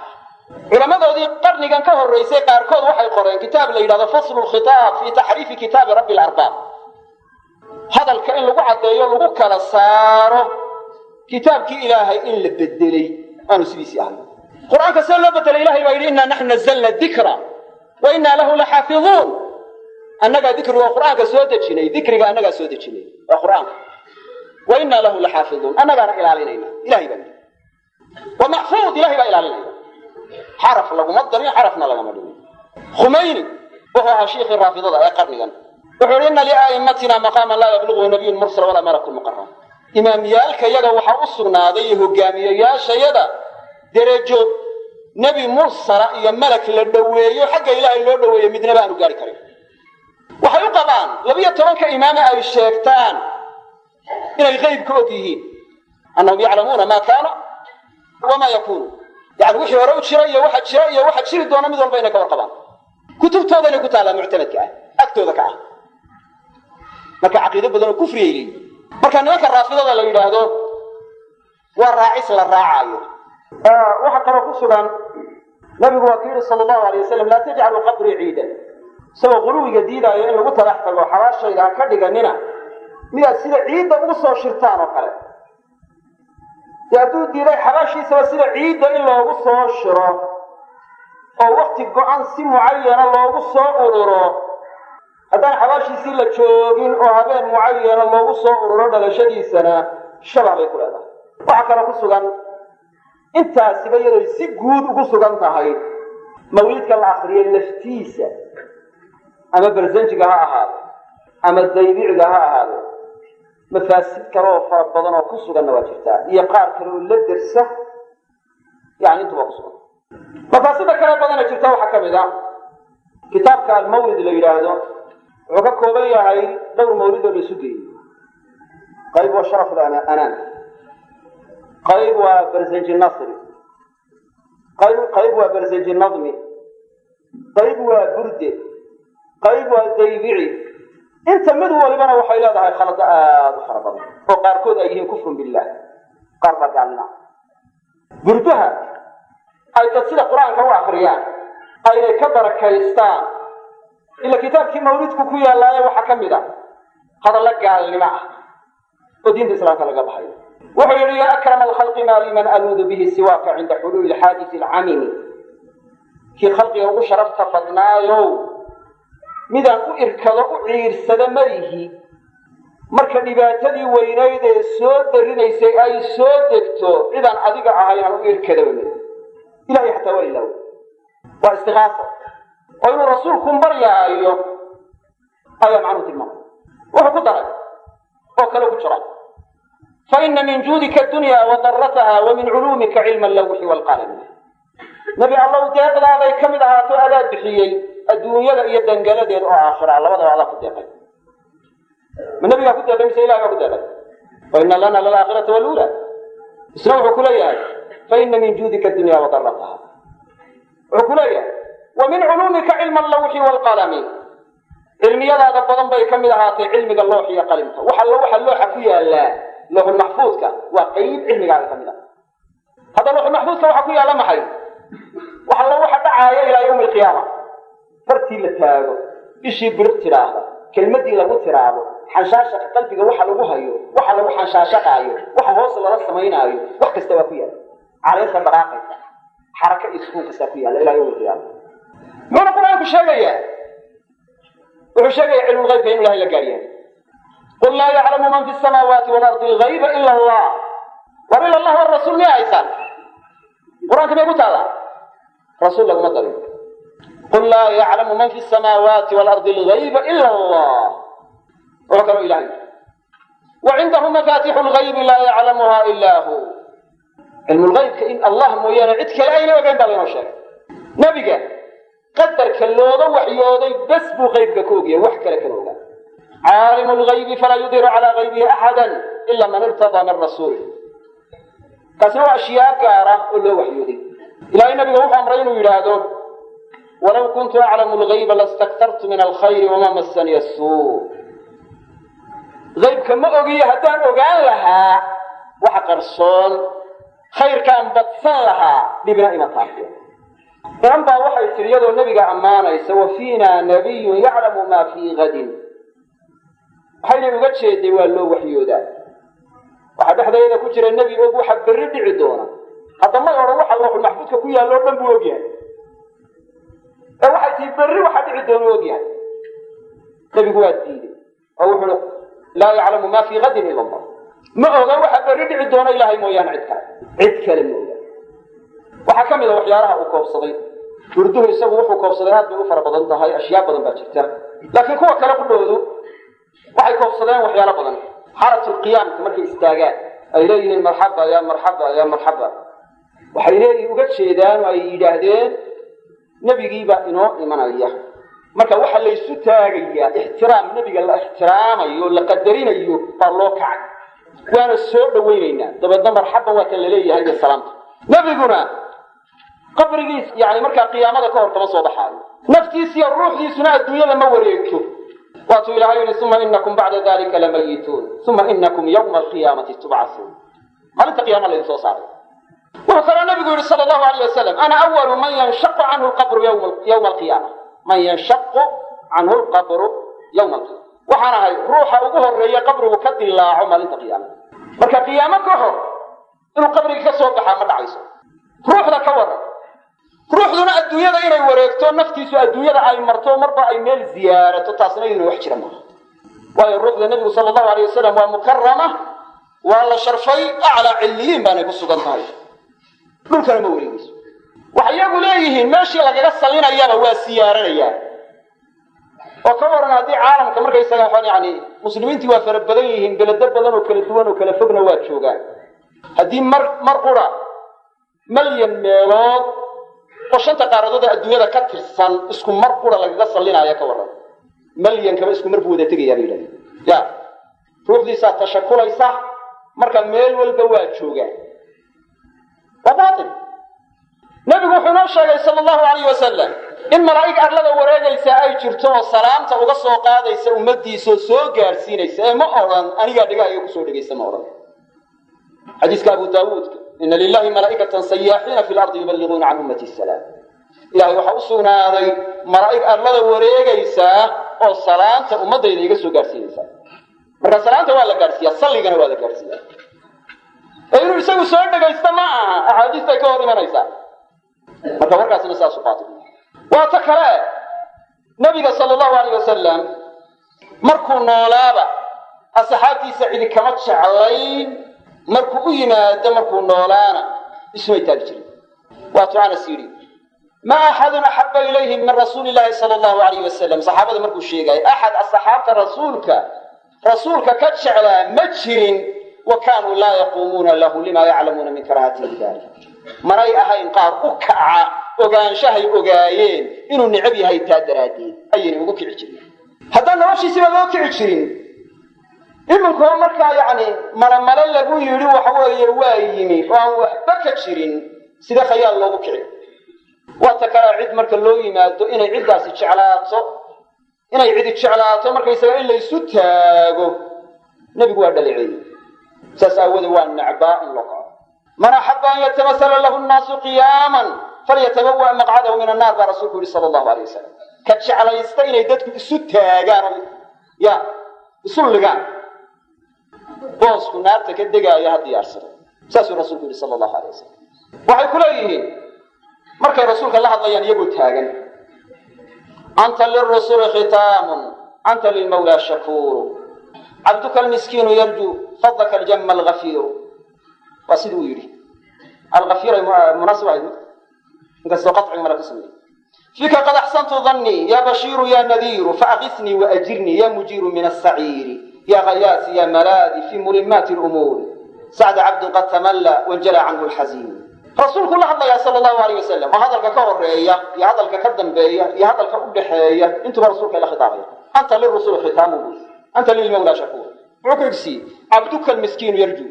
علماء ذي قرن كان كهر رئيسي قاركود وحي القرآن كتاب اللي هذا فصل الخطاب في تحريف كتاب رب الأرباب هذا الكائن لقو عدى يلقو كالساره كتاب كي إلهي إلا بدلي أنو سبيسي أهل القرآن كسر لبت الإلهي وإنا نحن نزلنا الذكر وإنا له لحافظون أنك ذكر وقرآن كسودة شيني ذكرك أنك سودة شيني وقرآن وإنا له لحافظون أنك أنا إلى علينا إلهي بني ومحفوظ إلهي بقى إلى علينا حرف لغو مصدرين حرفنا لغو مدين خميني وهو شيخ الرافضة يا قرني وحرنا لأئمتنا مقاما لا يبلغه نبي مرسل ولا ملك مقرب إمام يالك يجا وحاصرنا ذيه جامية يا شيدا درجو نبي مرسل يا ملك للدوية حق إلهي للدوية مدنا بقى نقاري كريم وحيقبان لبي ترك إمام أي الشيختان إلى الغيب كوديه أنهم يعلمون ما كان وما يكون يعني وحي وروت شرية واحد شري دون مدن بينك وقبان كتب توضا لكو تعالى معتمد كاه أكتو ذكاه مكا عقيدة بدون كفر يلي مكا نوك الرافضة اللي يلاهدون والراعيس للراعي واحد قرأ قصدا نبي وكيل صلى الله عليه وسلم لا تجعلوا قبري عيدا سوى غلو جديدة يعني لو قلت رحت الله حواشا إذا كدق ننا من السيدة عيدا وصو شرطان وقال يأتوا دي لي حواشي سوى السيدة عيدا إلا وصو شرا أو وقت قعان سي معين الله وصو أرورو haddaan xabaashiisii la joogin oo habeen mucayana loogu soo ururo dhalashadiisana shabax bay ku leedahay. waxaa kaloo ku sugan intaasiba iyadoy si guud ugu sugan tahay mawlidka la akriyay laftiisa ama barsanjiga ha ahaado ama daybiciga ha ahaado mafaasid kale oo fara badan oo ku suganna waa jirtaa iyo qaar kale oo la dersa yani intuba ku sugan. mafaasida kale badana jirta waxaa ka mid a kitaabka almawlid la yidhaahdo wuxuu ka kooban yahay dhowr mawlid oo la isu geeyey. qayb waa sharaf anaan, qayb waa barsanji nasri, qayb waa barsanji nadmi, qayb waa burde, qayb waa daybici. inta mid walibana waxay leedahay khalado aad u fara badan oo qaarkood ay yihiin kufrun billah, qaar baa gaalnimo. burdaha ay dad sida qur-aanka u akriyaan aynay ka barakaystaan ila kitaabkii mawlidku ku yaallaaye waxaa ka mid a hadalla gaalnimo ah oo diinta islaamka laga baxayo. wuxuu yidhi yaa akrama alkhalqi maa liman aluudu bihi siwaaka cinda xuluuli alxaadisi alcamimi. kii khalqiga ugu sharafta badnaayow midaan u irkado u ciirsada malihi marka dhibaatadii weynayd ee soo darinaysay ay soo degto cidaan adiga ahayn aan u irkadaba mali. ilahay xataa waa ilaaw, waa istikaaso oo inuu rasuulku baryaayo ayaa macnuu tilmaamay. wuxuu ku daray oo kale ku jira faina min juudika adunya wadarataha wa min culuumika cilma allawxi waalqalami. nebi allow deeqdaaday ka mid ahaato adaa bixiyey adduunyada iyo dangaladeed oo aakhira labadaba adaa ku deeqay. ma nebigaa ku deeqay mise ilahi baa ku deeqay? faina lana lalaakhirata waluula. isna wuxuu ku leeyahay faina min juudika adunya wadarataha. wuxuu ku leeyahay wa min culuumika cilma allawxi waalqalami. cilmiyadaada badan bay ka mid ahaatay cilmiga loox iyo qalimka. waxa looxa ku yaallaa looxulmaxfuudka waa qayb cilmigaaga ka mid ah. hadda looxulmaxfuudka waxaa ku yaalla maxay? waxa dhacaaya ilaa yawmi alqiyaama. fartii la taago, ishii biriq tiraahdo, kelmadii lagu tiraahdo, xanshaashaqa qalbiga waxa lagu hayo, waxa lagu xanshaashaqaayo, waxa hoos lala samaynaayo, wax kasta waa ku yaalla. caleenta dhaqaaqaysa, xaraka iyo sukuun kasta ku yaalla ilaa yawmi alqiyaama. muxuuna qur-aanku sheegayaa? wuxuu sheegaya cilmulgaybka in ilahay la gaaryahay. qul laa yaclamu man fi samaawaati waalardi algayba ila allah. war ila allah warasuul miya haysaan? qur-aanka may ku taallaa? rasuul laguma darin. qul laa yaclamu man fi samaawaati waalardi algayba ila allah. wuxuu kaloo ilahay wa cindahu mafaatixu lgaybi laa yaclamuha ilaa hu. cilmulgaybka in allah mooyaane cid kale ayna ogeyn baa laynoo sheegay. nebiga qadarka looga waxyooday bas buu qaybka ka ogyahay, wax kale kama ogaa. caalimu lgaybi falaa yudiru calaa gaybihi axadan ila man irtadaa min rasuuli. kaasina waa ashyaa gaara oo loo waxyooday. ilaahay nabiga wuxuu amray inuu yidhaahdo walaw kuntu aclamu lgayba lastaktartu min alkhayri wamaa massaniya suu. gaybka ma ogiyo haddaan ogaan lahaa waxa qarsoon khayrkaan badsan lahaa dhibna ima taabto. inan baa waxay tidhi iyadoo nebiga ammaanaysa wa fiina nabiyun yaclamu maa fii gadin. waxaynay uga jeeday waa loo waxyoodaa. waxaa dhexdeeda ku jira nebi og waxa berri dhici doona. hadda may odhan waxa looxulmaxfuudka ku yaallo o dhan buu ogyahay ee waxay tihi berri waxa dhici doona u ogyahay. nebigu waa diiday oo wuxuu laa yaclamu maa fii gadin ila allah. ma oga waxa berri dhici doona ilaahay mooyaane cid kale ma oga. waxaa ka mid a waxyaalaha uu koobsaday. urduhu isagu wuxuu koobsaday aad bay u fara badan tahay, ashyaa badan baa jirta. laakiin kuwa kale qudhoodu waxay koobsadeen waxyaalo badan. xaalatulqiyaamka markay istaagaan ay leeyihiin marxaba ya marxaba ya marxaba. waxay leeyihin uga jeedaan oo ay yidhaahdeen nebigiibaa inoo imanaya. marka waxa laysu taagayaa ixtiraam nebiga la ixtiraamayo la qadarinayo baa loo kacay. waana soo dhawaynaynaa dabeedna marxaban waa kan laleeyahay iyo salaamta. nebiguna qabrigiis yani markaa qiyaamada ka hor kama soo baxaayo. naftiisiiyo ruuxdiisuna adduunyada ma wareegto. waatuu ilahay yihi uma inakum bacda dalika lamayituun uma inakum yawma alqiyaamati tubcasuun. maalinta qiyaama laydin soo saaray. wuxuu kaloo nabigu yihi sala allahu alayh wasalam ana awalu man yanshaqu canhu lqabru yawma alqiyaama. man yanshaqu canhu lqabru yawma alqiyaama. waxaan ahay ruuxa ugu horeeya qabrigu ka dilaaco maalinta qiyaama. marka qiyaamo ka hor inuu qabriga ka soo baxaa ma dhacayso. ruuxda ka waran. ruuxduna adduunya adduunyada inay wareegto naftiisu adduunyada ay marto marba ay meel ziyaarato taasna iyaduna wax jira maaha waayo ruuxda nebigu sala allahu alayh wasalam waa mukarama waa la sharfay aclaa cilliyiin baanay ku sugan tahay dhulkana ma wareegayso waxay iyagu leeyihiin meeshii lagaga salinayaba waa siyaaranayaan oo ka waran haddii caalamka markaysaga yani muslimiintii waa fara badan yihiin belado badan oo kala duwan oo kala fogna waa joogaan haddii mar qura malyan meelood oo shanta qaaradood ee adduunyada ka tirsan isku mar qura lagaga salinaayo ka waran malyankaba isku mar buu wada tegayaa bay yidhahdeen ya ruuxdiisaa tashakulaysa marka meel walba waa joogaan waa baatil nebigu wuxuu inoo sheegay sala allahu alayh wasalam in malaa'ig arlada wareegaysa ay jirto oo salaamta uga soo qaadaysa ummadiisa oo soo gaadhsiinaysa ee ma odhan anigaa dhegahayga kusoo dhegaysa ma odhan xadiiska abu daawuudka ina lilahi malaa'ikatan sayaaxiina fi lardi yuballiquuna can ummati salaam ilahay waxaa u sugnaaday malaa'ig arlada wareegaysaa oo salaanta ummadayda iga soo gaadhsiinaysa marka salaanta waa la gaadhsiiyaa salligana waa la gaadhsiiyaa ee inuu isagu soo dhegaysta ma aha axaadiista ay ka hor imanaysaa marka warkaasina saasu qaatil waa ta kale nabiga sala allahu alayh wasalam markuu noolaaba asxaabtiisa cidi kama jeclayn markuu u yimaado markuu noolaana ismay taagi jirin waatuu anas yidhi ma axadun axaba ilayhim min rasuuli llahi sala allahu alayh wasalam saxaabada markuu sheegaayo axad asxaabta rasuulka ka jeclaa ma jirin wa kaanuu laa yaquumuuna lahu lima yaclamuuna min karaahatihi dalik manay ahayn qaar u kaca ogaanshahay ogaayeen inuu necab yahay taa daraaddeed ayayna ugu kici jirin haddaan noloshiisiba loo kici jirin iminkoo markaa yacni malamale lagu yidhi waxa weeye waa yimi oo aan waxba ka jirin sida khayaal loogu kici waa ta kale cid marka loo yimaado inay ciddaasi cidi jeclaato markaysaga in laysu taago nebigu waa dhaleeceeyey saas aawoodee waa necbaa in loo qaado man axaba an yatamasala lahu nnaasu qiyaaman falyatabawa maqcadahu min annaar baa rasuulku yihi sala allahu alayh wasalam ka jeclaysta inay dadku isu taagaan ya isu ligaan boosku naarta ka degaaya ha diyaarsado saasuu rasuulku yihi sala allahu alayh wasalam waxay ku leeyihiin markay rasuulka la hadlayaan iyagoo taagan anta lirusuli khitaamun anta lilmawlaa shakuuru cabduka almiskiinu yarjuu fadlaka aljamma algafiiru waa siduu yidhi algafiiray munaasib ahayd inkastoo qacigi mala ka sameeyey fiika qad axsantu dannii ya bashiiru ya nadiiru faaqisnii waajirnii ya mujiiru min asaciiri ya ghayaasi ya malaadi fi mulimaati lumuuri sacda cabdun qad tamalla wanjala canhu lxasiin rasuulku la hadlayaa sala allahu alayh wasalam oo hadalka ka horeeya iyo hadalka ka dambeeya iyo hadalka u dhexeeya intuba rasuulka la khitaabaya anta lirusuli khitaamu buy anta lilmawlaa shakuur muxuu ku egsiiyey cabduka almiskiinu yarjuu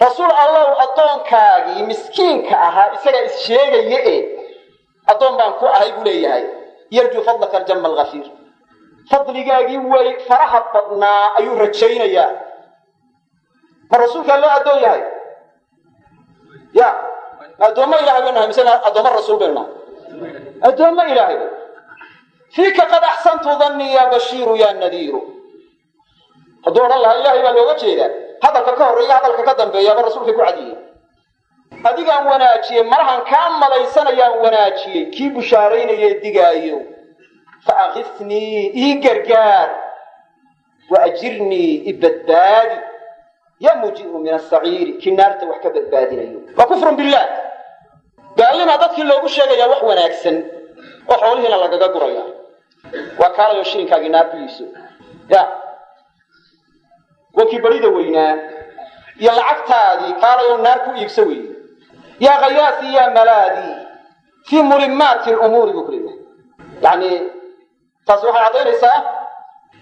rasuul allow addoonkaagii miskiinka ahaa isagaa is sheegaya addoon baan ku ahay buu leeyahay yarjuu fadlaka aljamma algafiir fadligaagii way faraha badnaa ayuu rajaynayaa ma rasuulkaa loo addoon yahay ya addoommo ilahay baynu nahay misena addoommo rasuul baynu nahay addoommo ilaahay bay fiika qad axsantu dannii ya bashiiru ya nadiiru hadduu odhan lahaa ilahay baa looga jeedaa hadalka ka horreeya hadalka ka dambeeyaaba rasuulkay ku cadiyey adigaan wanaajiyey malahan kaa malaysanayaan wanaajiyey kii bushaaraynayee digaayo faaqisnii ii gargaar waajirnii ibadbaadi ya mujiiru min asaciiri kii naarta wax ka badbaadinayo waa kufrun billaah gaalnimaa dadkii loogu sheegayaa wax wanaagsan oo xoolihiina lagaga guraya waa kaalayo shilinkaagii naartiiiso ya wankii barida weynaa iyo lacagtaadii kaalayo naar ku iibsa weyey yaa ghayaasi ya malaadi fii mulimaati lumuuri buu ku leeyahay yani taasi waxay caddaynaysaa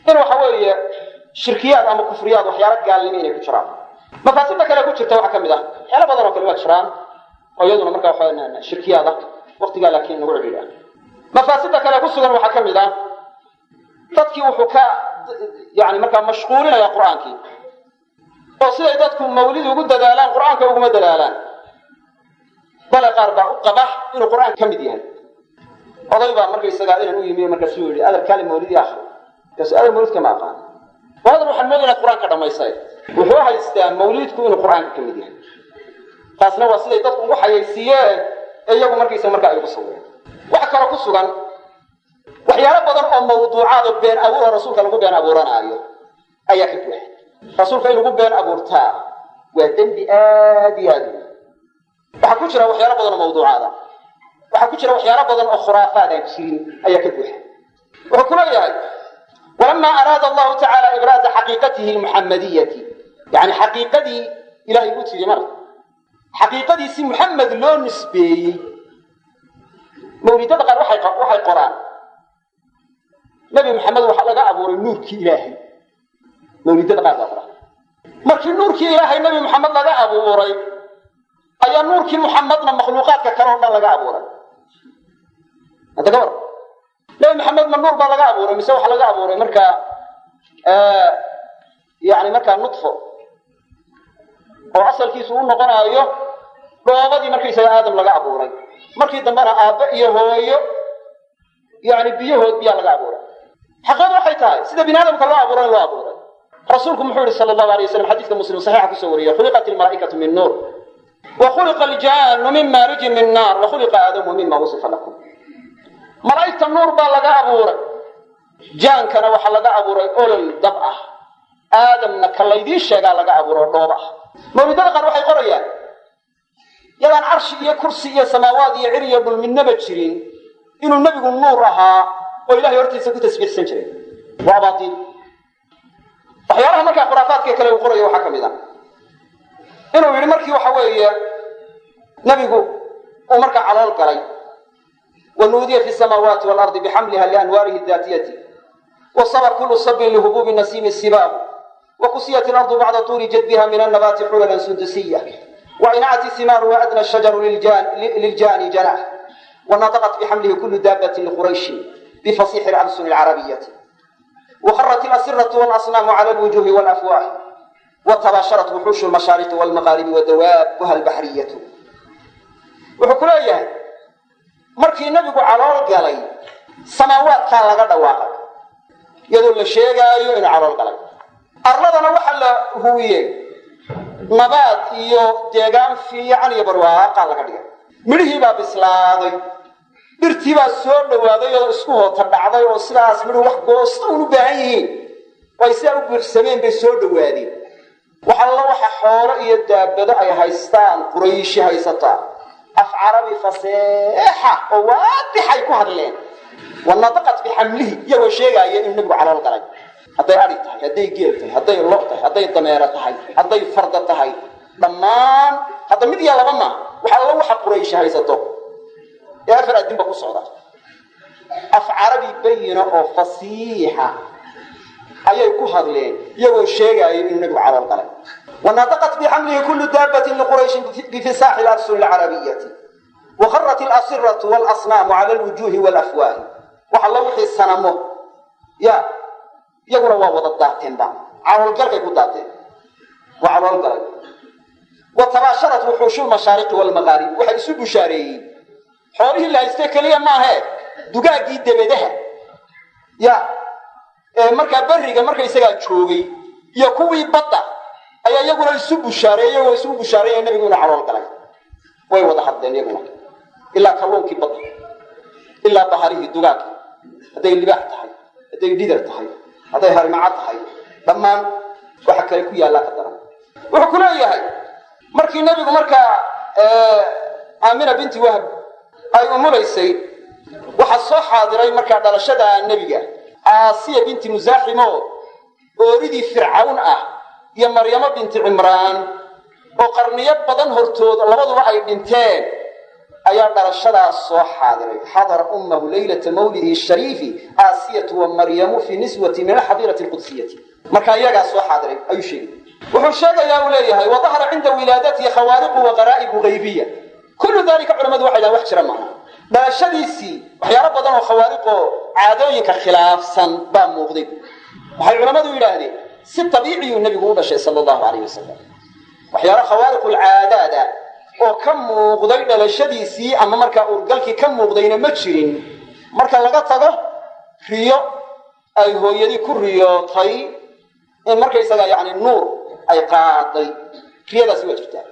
in waxa weeye shirkiyaad ama kufriyaad waxyaalo gaalnimo inay ku jiraan mafaasida kale ku jirta waxaa ka mid ah waxyaalo badan oo kale waa jiraan oo iyaduna markaa waxa shirkiyaad ah waqtigaa laakiin nagu cidhiidha mafaasida kale ku sugan waxaa ka mid ah dadkii wuxuu ka yani markaa mashquulinaya qur'aankii oo siday dadku mawlid ugu dadaalaan qur'aanka uguma dadaalaan bale qaar baa u qaba inuu qur'aanka ka mid yahay oday baa markaysagaa inaan u yimi markaasuu yidhi adar kaali mawlidii akhri markaasu adar mawlidka ma aqaan adar waxaan mooda inaad qur'aanka dhammaysay wuxuu haystaa mawlidku inuu qur'aanka ka mid yahay taasna waa siday dadku ugu xayaysiiyeen ee iyagu markaysa markaa ay ugu sawireen وحكرا كسوغان وحيالا بدن أو موضوعات بين أبوه رسولك لغو بين أبورنا أيو أيا كتوه رسولك لغو بين أبورتا ودن بآدي آدي وحكوشنا وحيالا بدن موضوعات وحكوشنا وحيالا بدن أخرافات أيا كتوه وحكونا ياهي ولما أراد الله تعالى إبراز حقيقته المحمدية يعني حقيقة إلهي قلت لي مرة حقيقة سي محمد لون نسبي مولد دقر وحي قرآن نبي محمد وحلقة أبو النور كي إلهي مولد دقر قرآن مركي النور كي إلهي نبي محمد لقى أبو وري أي النور كي محمدنا مخلوقات ككرون لقى أبو وري أنت قبر نبي محمد من نور لقى أبو وري مسوح لقى أبو وري مركا يعني مركا نطفه oo asalkiisu uu noqonayo dhoobadii markii say aadam laga abuuray markii dambana aabba iyo hooyo yaani biyahood biya laga abuuray xaqadu waxay tahay sida binaadamka loo abuuray rasuulku muxuu yiri sallallahu alayhi wasallam xadiiska muslim saxiix ku soo wariyay khuliqatil malaa'ikatu min nur wa khuliqa al-jannu min marij min nar wa khuliqa adamu mimma wasifa lakum malaa'ikatu nur ba laga abuuray jaankana waxa laga abuuray olol dab ah aadamna kalaydii sheega laga abuuray dhoob ah مولد القرآن وحي قرية يلان عرش إيا كرسي إيا سماوات إيا عريا بالمنة بجرين إنه النبي النور رها وإله يرتي سكو تسبيح سنجرين وعباطين وحيالها مركا خرافات كي كلاو قرية وحكم إذا إنه يرمركي وحوية نبي ومركا على القري والنودية في السماوات والأرض بحملها لأنواره الذاتية وصبر كل صب لهبوب النسيم السباب وقسيت الأرض بعد طول جدبها من النبات حللا سندسية وإنعت الثمار وأدنى الشجر للجان جناح ونطقت بحمله كل دابة لقريش بفصيح الألسن العربية وخرت الأسرة والأصنام على الوجوه والأفواه وتباشرت وحوش المشارق والمغارب ودوابها البحرية وحكوليها مركي النبي على القلي سماوات كان لغا دواقع يدل الشيء إن على القلي أرلدنا وحلا هويه نبات iyo deegaan fiican iyo barwaaqo laga dhigay midhii baa bislaaday dhirtii baa soo dhawaaday oo isku hoota dhacday oo sidaas midhu wax goosto u baahan yihiin way si u buuxsameen bay soo dhawaadeen waxa xoolo iyo daabado ay haystaan quraysh haysata af carabi faseexa oo waadixay ku hadleen ونطقت بحمله يا sheegaya in nabigu calaal galay haday ari tahay haday geel tahay haday loo tahay haday dameero tahay haday farda tahay dhamaan hada mid ya laba ma waxa quraysh haysato ya faradin ba ku socda af carabi bayina oo fasiixa ayay ku hadleen iyagoo sheegaya in nabigu calaal galay ونطقت بحمله كل دابة لقريش بفصاح الأرسل العربية وخرت الأسرة والأصنام على الوجوه والأفواه وحلوه السنمو يقول الله وضداتين بان على القلق يقول داتين وعلى القلق وتباشرت وحوش المشارق والمغارب وحيسوا بشاريين حوله اللي يستيكليا ما هي دقاقي دبدها مركا بريقا مركا يساقا تشوغي يكوي بطا أي يقول يسوا بشاريين ويسوا بشاريين النبي يقول على القلق ويوضح الدين يقول إلا كلونك بطا إلا بحريه دقاقي هذا اللي بحتها هذا اللي ديدر تحي هذا هرمعات تحي لما وحكى لك يا لا قدر وحكنا ياهي مركي النبي ومركا آمنة بنت وهب أي أموليسي وحصو حاضري مركا دلشدا النبي آسية بنت مزاحمة أريد فرعون يا مريم بنت عمران وقرنية بدن هرتود الله وضع أي بنتين أيام دلشدا الصو حاضري حضر أمه ليلة مولده الشريف آسية ومريم في نسوة من الحضيرة القدسية مركا يقع الصو حاضري أي شيء وحشاد يا أوليها وظهر عند ولادته خوارق وغرائب غيبية كل ذلك علماء واحدة وحشرا معنا لا شديسي وحيا رب ضنه خوارق عادوين كخلاف سن بام مغضب وحي علماء ولادي ست طبيعي النبي صلى الله عليه وسلم وحيا خوارق العادات oo ka muuqday dhalashadiisii ama marka urgalkii ka muuqdayna ma jirin marka laga tago riyo ay hooyadii ku riyootay in marka isaga yaani nuur ay qaaday riyadaasi waa jirtaa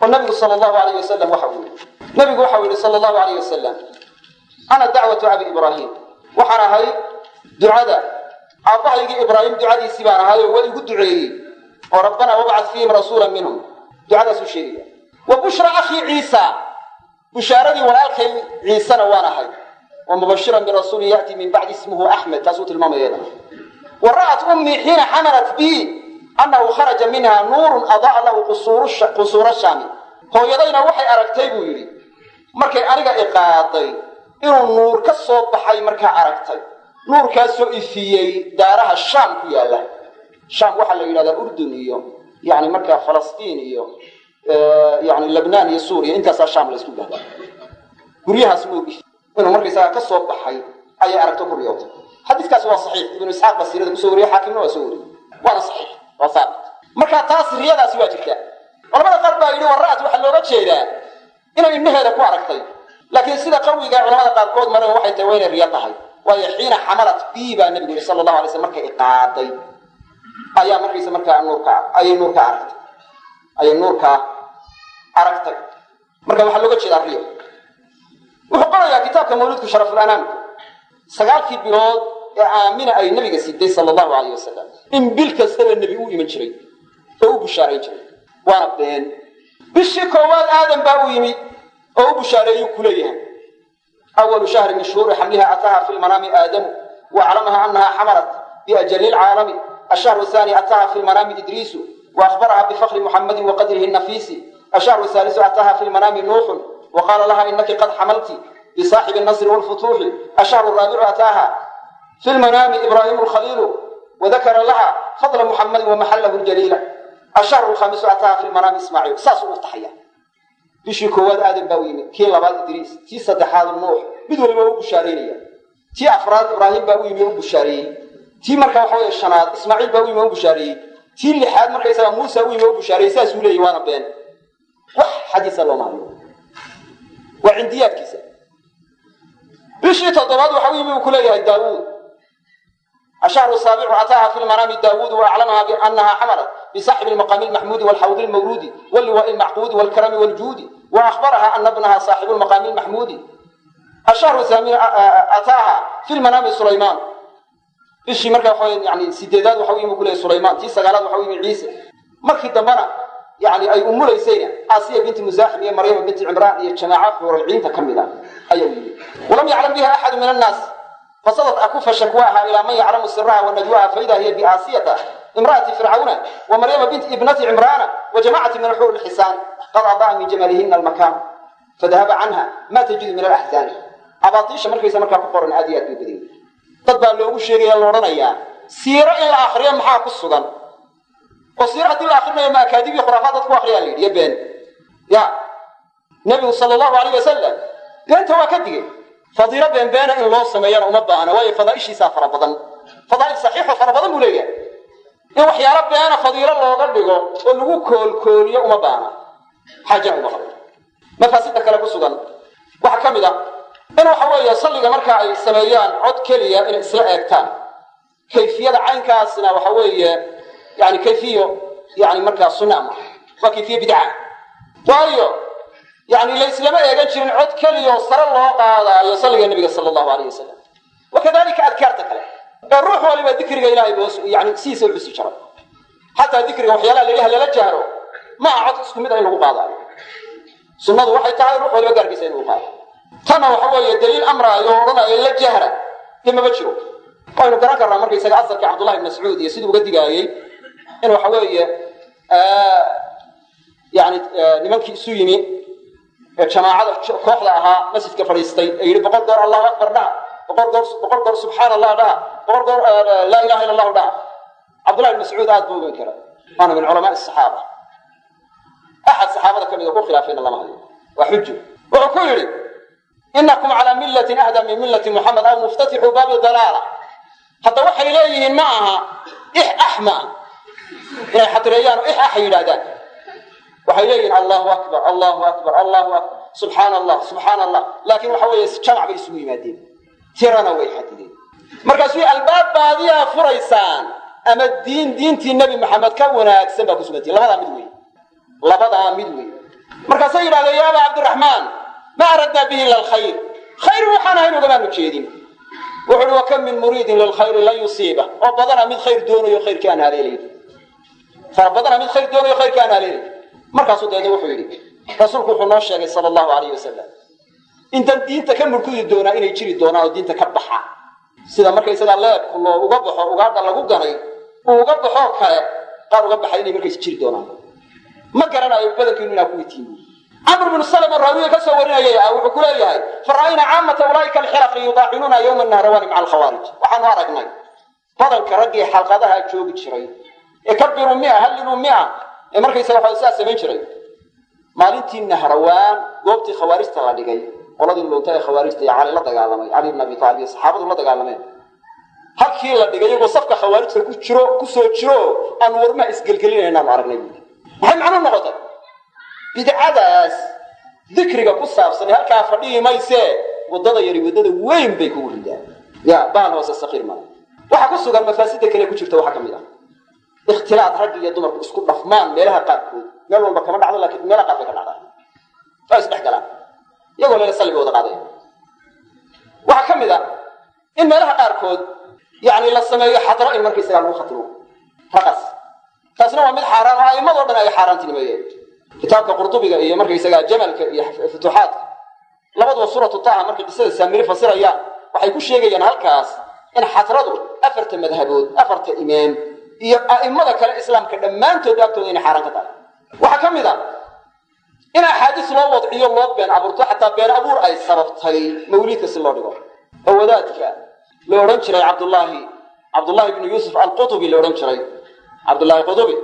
oo nabiga sallallahu alayhi wasallam waxa uu nabigu waxa uu sallallahu alayhi wasallam أنا دعوة أبي إبراهيم وحنا هاي دعاء أبوه إبراهيم دعاء سبحانه هاي ويقول دعائي وربنا وبعث فيهم رسولا منهم دعاء سوشيرية وبشرى أخي عيسى بشارتي ولكن عيسى وانا هاي ومبشرا برسول يأتي من بعد اسمه أحمد تسوت الماما ورأت أمي حين حملت بي أنه خرج منها نور أضاء له قصور الشام هو يدينا وحي أركتي بيلي مركي أرجع إقاطي إنه النور كالصوت بحي مركي أركتي نور كاسو إفيي دارها الشام كيا له الشام وحل إلى الأردن يعني مركي فلسطين يعني لبنان سوريا أنت صار الشام لسكوب هذا قريها اسمه إنه مركي سا كالصوت بحي أي أركتي قريوت حديث كاسو صحيح ابن إسحاق بصير ده سوري حاكم وسوري وأنا صحيح وثابت مركي تاصر هذا سواجك ولما قد باينوا ورأت وحلوا شيء إنه إنه هذا كواركتي لكن سيدا قوي قال علماء قال كود مرة وحي توين الرياض هاي وهي حين حملت بيبا النبي صلى الله عليه وسلم مركي إقاطي أي مركي سمركي أي نور كعركتي أي نور كعركتي مركي وحلوا شيء الرياض وحقنا يا كتاب مولودك شرف الأنام سقال في بلاد آمنة أي النبي سيدي صلى الله عليه وسلم إن بلك سر النبي من شري أو بشاري شري وانا بين بالشكوات آدم باويمي أو بشاري كليها أول شهر من شهور حملها أتاها في المنام آدم وأعلمها أنها حملت بأجل العالم الشهر الثاني أتاها في المنام إدريس وأخبرها بفخر محمد وقدره النفيس الشهر الثالث أتاها في المنام نوح وقال لها إنك قد حملت بصاحب النصر والفتوح الشهر الرابع أتاها في المنام إبراهيم الخليل وذكر لها فضل محمد ومحله الجليل الشهر الخامس أتاها في المنام إسماعيل ساسو التحية بشي كواد آدم باويمي كي لباد إدريس تي صدحاد النوح بدون ما هو بشارينية تي أفراد إبراهيم باويمي هو بشاري تي مركا وحوية الشناد إسماعيل باويمي هو بشاري تي اللي حاد مركا يسا موسى باويمي هو بشاري ساسو لي وانا بين حديث الله معلوم وعنديات كيسا بشي تضباد وحويمي وكليها داود الشهر السابع أتاها في المنام داود وأعلمها بأنها حملت بصاحب المقام المحمود والحوض المورود واللواء المعقود والكرم والجود وأخبرها أن ابنها صاحب المقام المحمود الشهر الثامن أتاها في المنام سليمان بشي مركا يعني سيدادات وحويم كله سليمان تي سقالات وحويم عيسى مركي دمنا يعني أي أم ليسين آسيا بنت مزاحم يا مريم بنت عمران هي الجماعة والعين تكملها أيوة ولم يعلم بها أحد من الناس فصلت أكف شكواها إلى من يعلم سرها ونجواها فإذا هي بآسية امرأة فرعون ومريم بنت ابنة عمران وجماعة من الحور الحسان قد أضاع من جمالهن المكان فذهب عنها ما تجد من الأحزان أباطيش مركز مركز كفر عاديات البدين تطبع له الشيء اللورانية سيرة إلى آخرين محاك السودان وسيرة إلى آخرين ما أكاديب خرافات تكون آخرين لي يبين يا نبي صلى الله عليه وسلم أنت هو كدي فضيلة بين إن الله سميان ومبأنا وهي فضائل شيء سافر بدن فضائل صحيحة فربضن مليا إن وحيا ربي أنا فضيلة الله قدقه ونقول كولية ومبأنا حاجة ومخرج ما فاسدك لك السودان وحكم ذا إنه حوالي يصلي مركع السميان عد كلية إن إسلاء أكتان كيفية عين كاسنا وحوالي يعني كيفية يعني مركع الصنامة وكيفية بدعاء وأيوه يعني ليس لما يجن عد كلية وصر الله قال يصلي النبي صلى الله عليه وسلم وكذلك أذكرتك له الروح ولما ذكر إلهي بوس يعني سيس الحس شرب حتى ذكر وحيالا لله لا جهره ما عطسكم إذا إنه قاضي سنة وحي تعالى الروح ولما قال بيسين وقال تنا وحوي دليل أمر يورنا إلا جهره كما بتشرو وإنه قرأك الرمر يسأل عزك عبد الله بن مسعود يسيد وقد قايل إنه حوي يعني لمن سويني الجماعة كوحدها مسجد كفريستي يقول بقدر الله أكبر ده بقدر سبحان الله ده بقدر لا إله إلا الله ده عبد الله بن مسعود هذا بو منكر أنا من علماء الصحابة أحد صحابة كم يقول خلافين الله عليه وحجه وأقول إنكم على ملة أهدى من ملة محمد أو مفتتح باب الضلالة حتى وحي إليهم معها أحمى يعني حتى ريان أحيي لذلك وحيلين الله أكبر الله أكبر الله أكبر سبحان الله لكن وحوي جمع بيسوي مادين تيرانا ويحددين مركز في الباب بعديها فريسان أما الدين دينتي النبي محمد كونا أكسنبا كسمتي لبضع مدوي مركز سيد هذا يا أبا عبد الرحمن ما أردنا به إلا الخير khayr waxaan ahayn ugamaanu jeedin wuxuu wa kam min muriidin lilkhayr lan yusiiba oo badana mid khayr doonayo khayrkaan haleelay badana mid khayr doonayo khayrkaan haleelay markaasuu deedo wuxuu yidhi rasuulku wuxuu noo sheegay sala allahu calayhi wasalam intan diinta ka murkudi doonaa inay jiri doonaan oo diinta ka baxa sida markaysagaa leebku loo uga baxo ugaadha lagu ganay uu uga baxoo kale qaar uga baxay inay markays jiri doonaan ma garanayo badankiinu inaa kuwii tiimi camr bnu salama raawiye ka soo warinayay wuxuu ku leeyahay fara'ayna caamata ulaa'ika alxiraqi yudaaxinuuna yowma nahrawaani maca alkhawaarij waxaanu aragnay badanka raggii xalqadaha joogi jiray ee kabiruu mia halliluu mia ee markaysaga waxaa sidaas samayn jiray maalintii nahrawaan goobtii khawaarijta la dhigay qoladii loonta ee khawaarijta iyo cali la dagaalamay cali ibn abi taalib iyo saxaabadu la dagaalameen halkii la dhigay iyagoo safka khawaarijta ku soo jiro aan warma isgelgelinaynaanu aragnay maxay macnuu noqotay bidcadaas dikriga ku saabsan halkaa fadhiyi mayse wadada yari wadada weyn bay kugu ridaan ya baan hoose saqiir ma waxa ku sugan mafaasida kale ku jirta waxa kamid ah ikhtilaaf rag iyo dumarku isku dhafmaan meelaha qaarkood meel walba kama dhacdo laakiin meelaha qaar bay ka dhacdaa taas dhaxgalaan iyagoo leela salligooda qaaday waxa kamid ah in meelaha qaarkood yani la sameeyo xadro in markiisa lagu khatimo raqas taasna waa mid xaaraan ah imadoo dhan ay xaaraantinimeeyeen kitaabka qurtubiga iyo markaysaga jamalka iyo futuuxaadka labaduba suuratu taaha markay qisada saamiri fasirayaan waxay ku sheegayaan halkaas in xadradu afarta madhabood afarta imaam iyo a'immada kale islaamka dhammaantood agtooda inay xaaraan ka tahay waxaa ka mid ah in axaadiis loo wadciyo loo been abuurto xataa been abuur ay sababtay mawliidka si loo dhigo oo wadaadka la odhan jiray cabdullaahi ibnu yuusuf alqutubi la odhan jiray cabdullaahi qutubi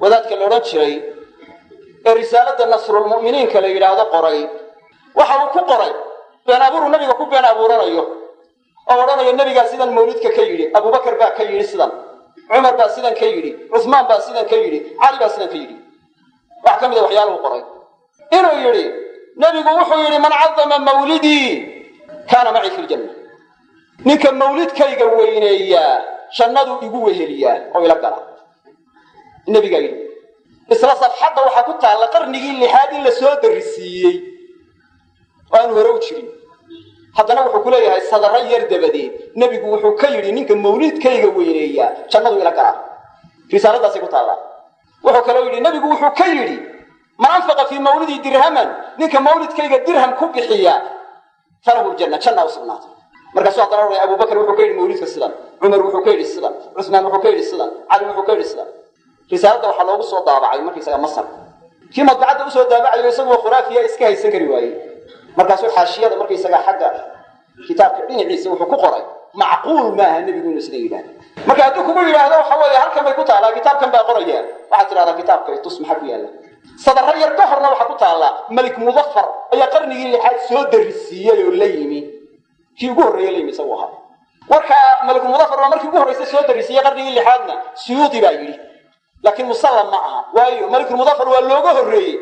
wadaadka la odhan jiray ee risaalada nasrulmu'miniinka la yidhaahdo qoray waxa uu ku qoray been abuuru nabiga ku been abuuranayo oo odhanayo nabigaa sidan mawlidka ka yidhi abubakar baa ka yidhi sidan cumar baa sidan ka yidhi cuhmaan baa sidan ka yidhi cali baa sidan ka yidhi wax ka mid a waxyaalahu qoray inuu yidhi nabigu wuxuu yidhi man cadama mawlidii kaana macii fi ljanna ninka mawlidkayga weyneeyaa jannadu igu weheliyaa oo ila gala nabigaa yidhi isla safxadda waxaa ku taalla qarnigii lixaad in la soo darisiiyey oo aanu hore u jirin haddana wuxuu ku leeyahay sadaro yar dabadeed nebigu wuxuu ka yidhi ninka mawlidkayga weyneeyaa jannadu ila gala risaaladaasay ku taallaa wuxuu kaloo yidhi nebigu wuxuu ka yidhi man anfaqa fii mawlidii dirhaman ninka mawlidkayga dirham ku bixiya falahu ljanna janna u sugnaatay markaasuu haddana odhanaya abubakar wuxuu ka yidhi mawlidka sidan cumar wuxuu ka yidhi sidan cusmaan wuxuu ka yidhi sidan cali wuxuu ka yidhi sidan risaalada waxaa loogu soo daabacay markaysaga masar kii madbacadda usoo daabacayo isagoo khuraafiya iska haysan kari waayey markaasuu xaashiyada markaysaga xagga kitaabka dhinaciisa wuxuu ku qoray macquul maaha nebigu inuu sida yidhahdo marka hadduu kugu yidhaahdo waxa weeye halkan bay ku taallaa kitaabkan baa qorayaan waxaad tidhahdaa kitaabka itus maxaa ku yaalla sadaro yar ka horna waxaa ku taallaa malik mudafar ayaa qarnigii lixaad soo darisiiyey oo la yimi kii ugu horreeye la yimi isagu ahaa warka malik mudafar baa markii ugu horreysa soo darisiiyey qarnigii lixaadna suyuudi baa yidhi laakiin musallam ma aha waayo malikmudafar waa looga horreeyey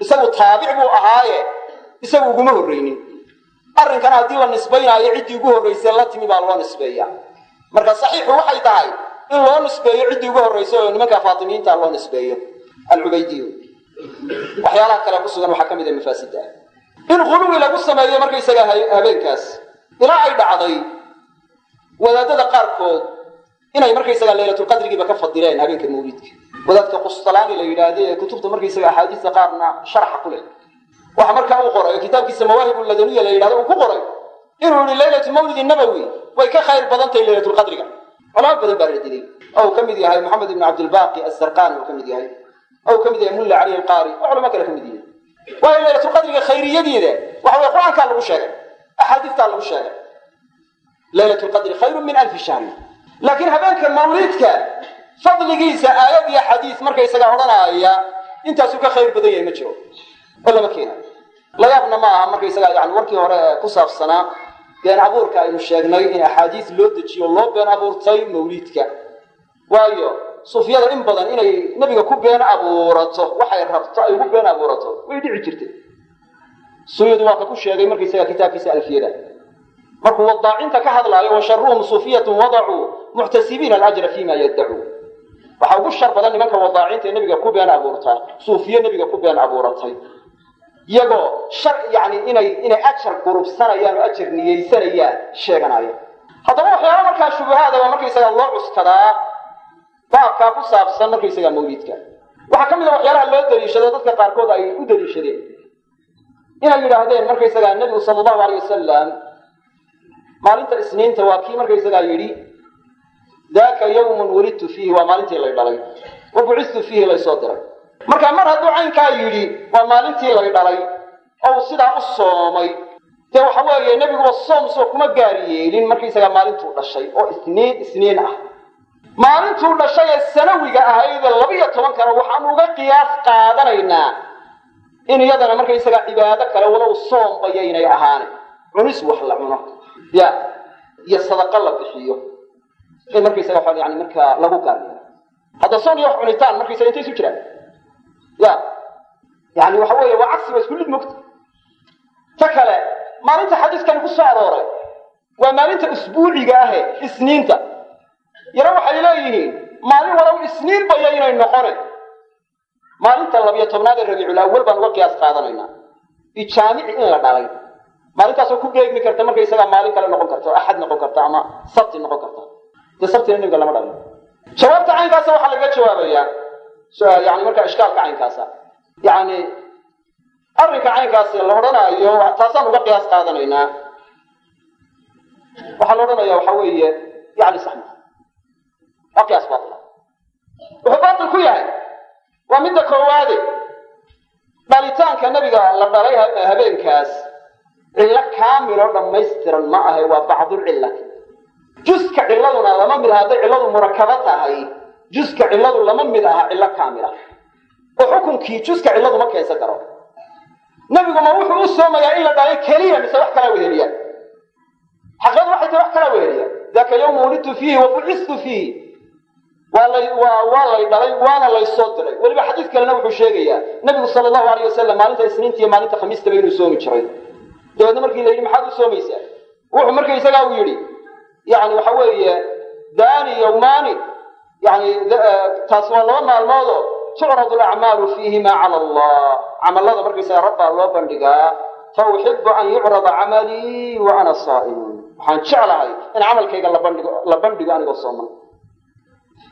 isagu taabic buu ahaaye isagu uguma horreynin arrinkana haddii la nisbaynaayo ciddii ugu horraysay la timi baa loo nisbeeya marka saxiixu waxay tahay in loo nisbeeyo ciddii ugu horraysay oo nimanka faatimiyiinta loo nisbeeyo alcubaydiyu waxyaalaha kale ku sugan waxaa ka mid a mafaasida in khuluwi lagu sameeyo markaysaga habeenkaas ilaa ay dhacday wadaadada qaarkood inay markaysaga laylatulqadrigiiba ka fadileen habeenka mawlidka wadaadka qustalaani la yidhaahdo ee kutubta markaysaga axaadiista qaarna sharxa ku leh waxa markaa uu qoray kitaabkiisa mawaahib ladaniya la yidhahdo uu ku qoray inuu yihi laylatu mawlidi nabawi way ka khayr badan tahay laylatulqadriga culamo badan baa radiyey oo ka mid yahay maxamed ibn cabdilbaaqi asarqani uu ka mid yahay oo ka mid yahay mulla cali alqaari oo culamo kale ka mid yihiin waayo laylatulqadriga khayriyadeeda waxa way qur-aankaa lagu sheegay axaadiistaa lagu sheegay laylatulqadri khayrun min alfi shahri laakiin habeenka mawlidka fadligiisa aayad iyo xadiis markaysaga odhanaya intaasuu ka khayr badan yahay ma jiro oo lama keena la yaabna ma aha markaysaga yani warkii hore ku saabsanaa been abuurka aynu sheegnay in axaadiis loo dejiyo loo been abuurtay mawlidka waayo sufyada in badan inay nebiga ku been abuurato waxay rabto ay ugu been abuurato way dhici jirtay suyuudi waa ka ku sheegay markaysaga kitaabkiisa alfiyada markuu wadaacinta ka hadlaayo washaruhum sufiyatun wadacuu muxtasibiina alajra fima yaddacuu waxaa ugu shar badan nimanka wadaacinta ee nebiga ku been abuurtaa suufiye nebiga ku been abuuratay iyagoo yani inay ajar gurubsanayaan oo ajar niyeysanayaan sheeganayaan. haddaba waxyaala markaa shubahaada waa markaysaga loo cuskadaa baabkaa ku saabsan markaysaga mawlidka. waxaa ka mid a waxyaalaha loo daliishado dadka qaarkood ay u daliishadeen inay yidhaahdeen markaysaga nebigu sala allahu alayh wasalam maalinta isniinta waa kii markaysagaa yidhi daaka yawmun wulidtu fiihi, waa maalintii lay dhalay, wa bucistu fiihi laysoo diray. marka mar hadduu caynkaa yidhi waa maalintii lay dhalay oo sidaa u soomay, dee waxa weeye nebiguba soom soo kuma gaari yeelin markaysagaa maalintuu dhashay oo isniin ah. maalintuu dhashay ee sanawiga ahayd 12 waxaanu uga qiyaas qaadanaynaa in iyadana markaysagaa cibaado kale walow soom bayaynay ahaane, cunis wax la cuno iyo sadaqa la bixiyo in markaysaga waxa yani markaa lagu gaariyo. hadda soon iyo wax cunitaan markaysaga intay isu jiraan yani waxa weeye waa cagsi, waa isku lid mogta. ta kale maalinta xadiiskani ku soo arooray waa maalinta usbuuciga ahe isniinta. yaro waxay leeyihiin maalin walow isniin baya inay noqone maalinta 12aad ee rabiicul awwal baan uga qiyaas qaadanaynaa bijaamici in la dhalay. maalintaasoo ku geegmi karta markaysagaa maalin kale noqon karta, oo axad noqon karta ama sabti noqon karta. dee sabtina nebiga lama dhalin. jawaabta caynkaasa waxaa lagaga jawaabayaa yani markaa ishkaalka caynkaasa, yani arrinka caynkaasi la odhanaayo taasaan uga qiyaas qaadanaynaa, waxaa la odhanaya waxa weeye yani sax maa, waa qiyaas baatila. wuxuu baatil ku yahay waa midda koowaade dhalitaanka nebiga la dhalay habeenkaas cillo kaamiloo dhammaystiran ma ahe, waa bacdulcillati. juska cilladuna lama mid aha. hadday cilladu murakabo tahay juska cilladu lama mid aha cillo kaamila, oo xukunkii juska cilladu ma keensan karo. nebiguma wuxuu u soomayaa in la dhalay keliya mise wax kalaa weheliya? xaqiiqadu waxay tahay wax kalaa weheliya. daaka yawma wulidtu fiihi wa bucistu fiihi, waa lay dhalay waana laysoo diray. weliba xadiis kalena wuxuu sheegayaa nebigu sala allahu alayh wasalam maalinta isniinta iyo maalinta khamiistaba inuu soomi jiray. dabeedna markii la yidhi maxaad u soomaysaa, wuxuu markaysagaa u yidhi yani waxa weeye daani yawmaani, yani taas waa 2 maalmoodoo tucradu alacmaalu fiihima cala allah, camallada markaysaga rabbaa loo bandhigaa. fa uxibu an yucrada camalii wa ana saa'imun, waxaan jeclahay in camalkayga la bandhigo anigoo sooman.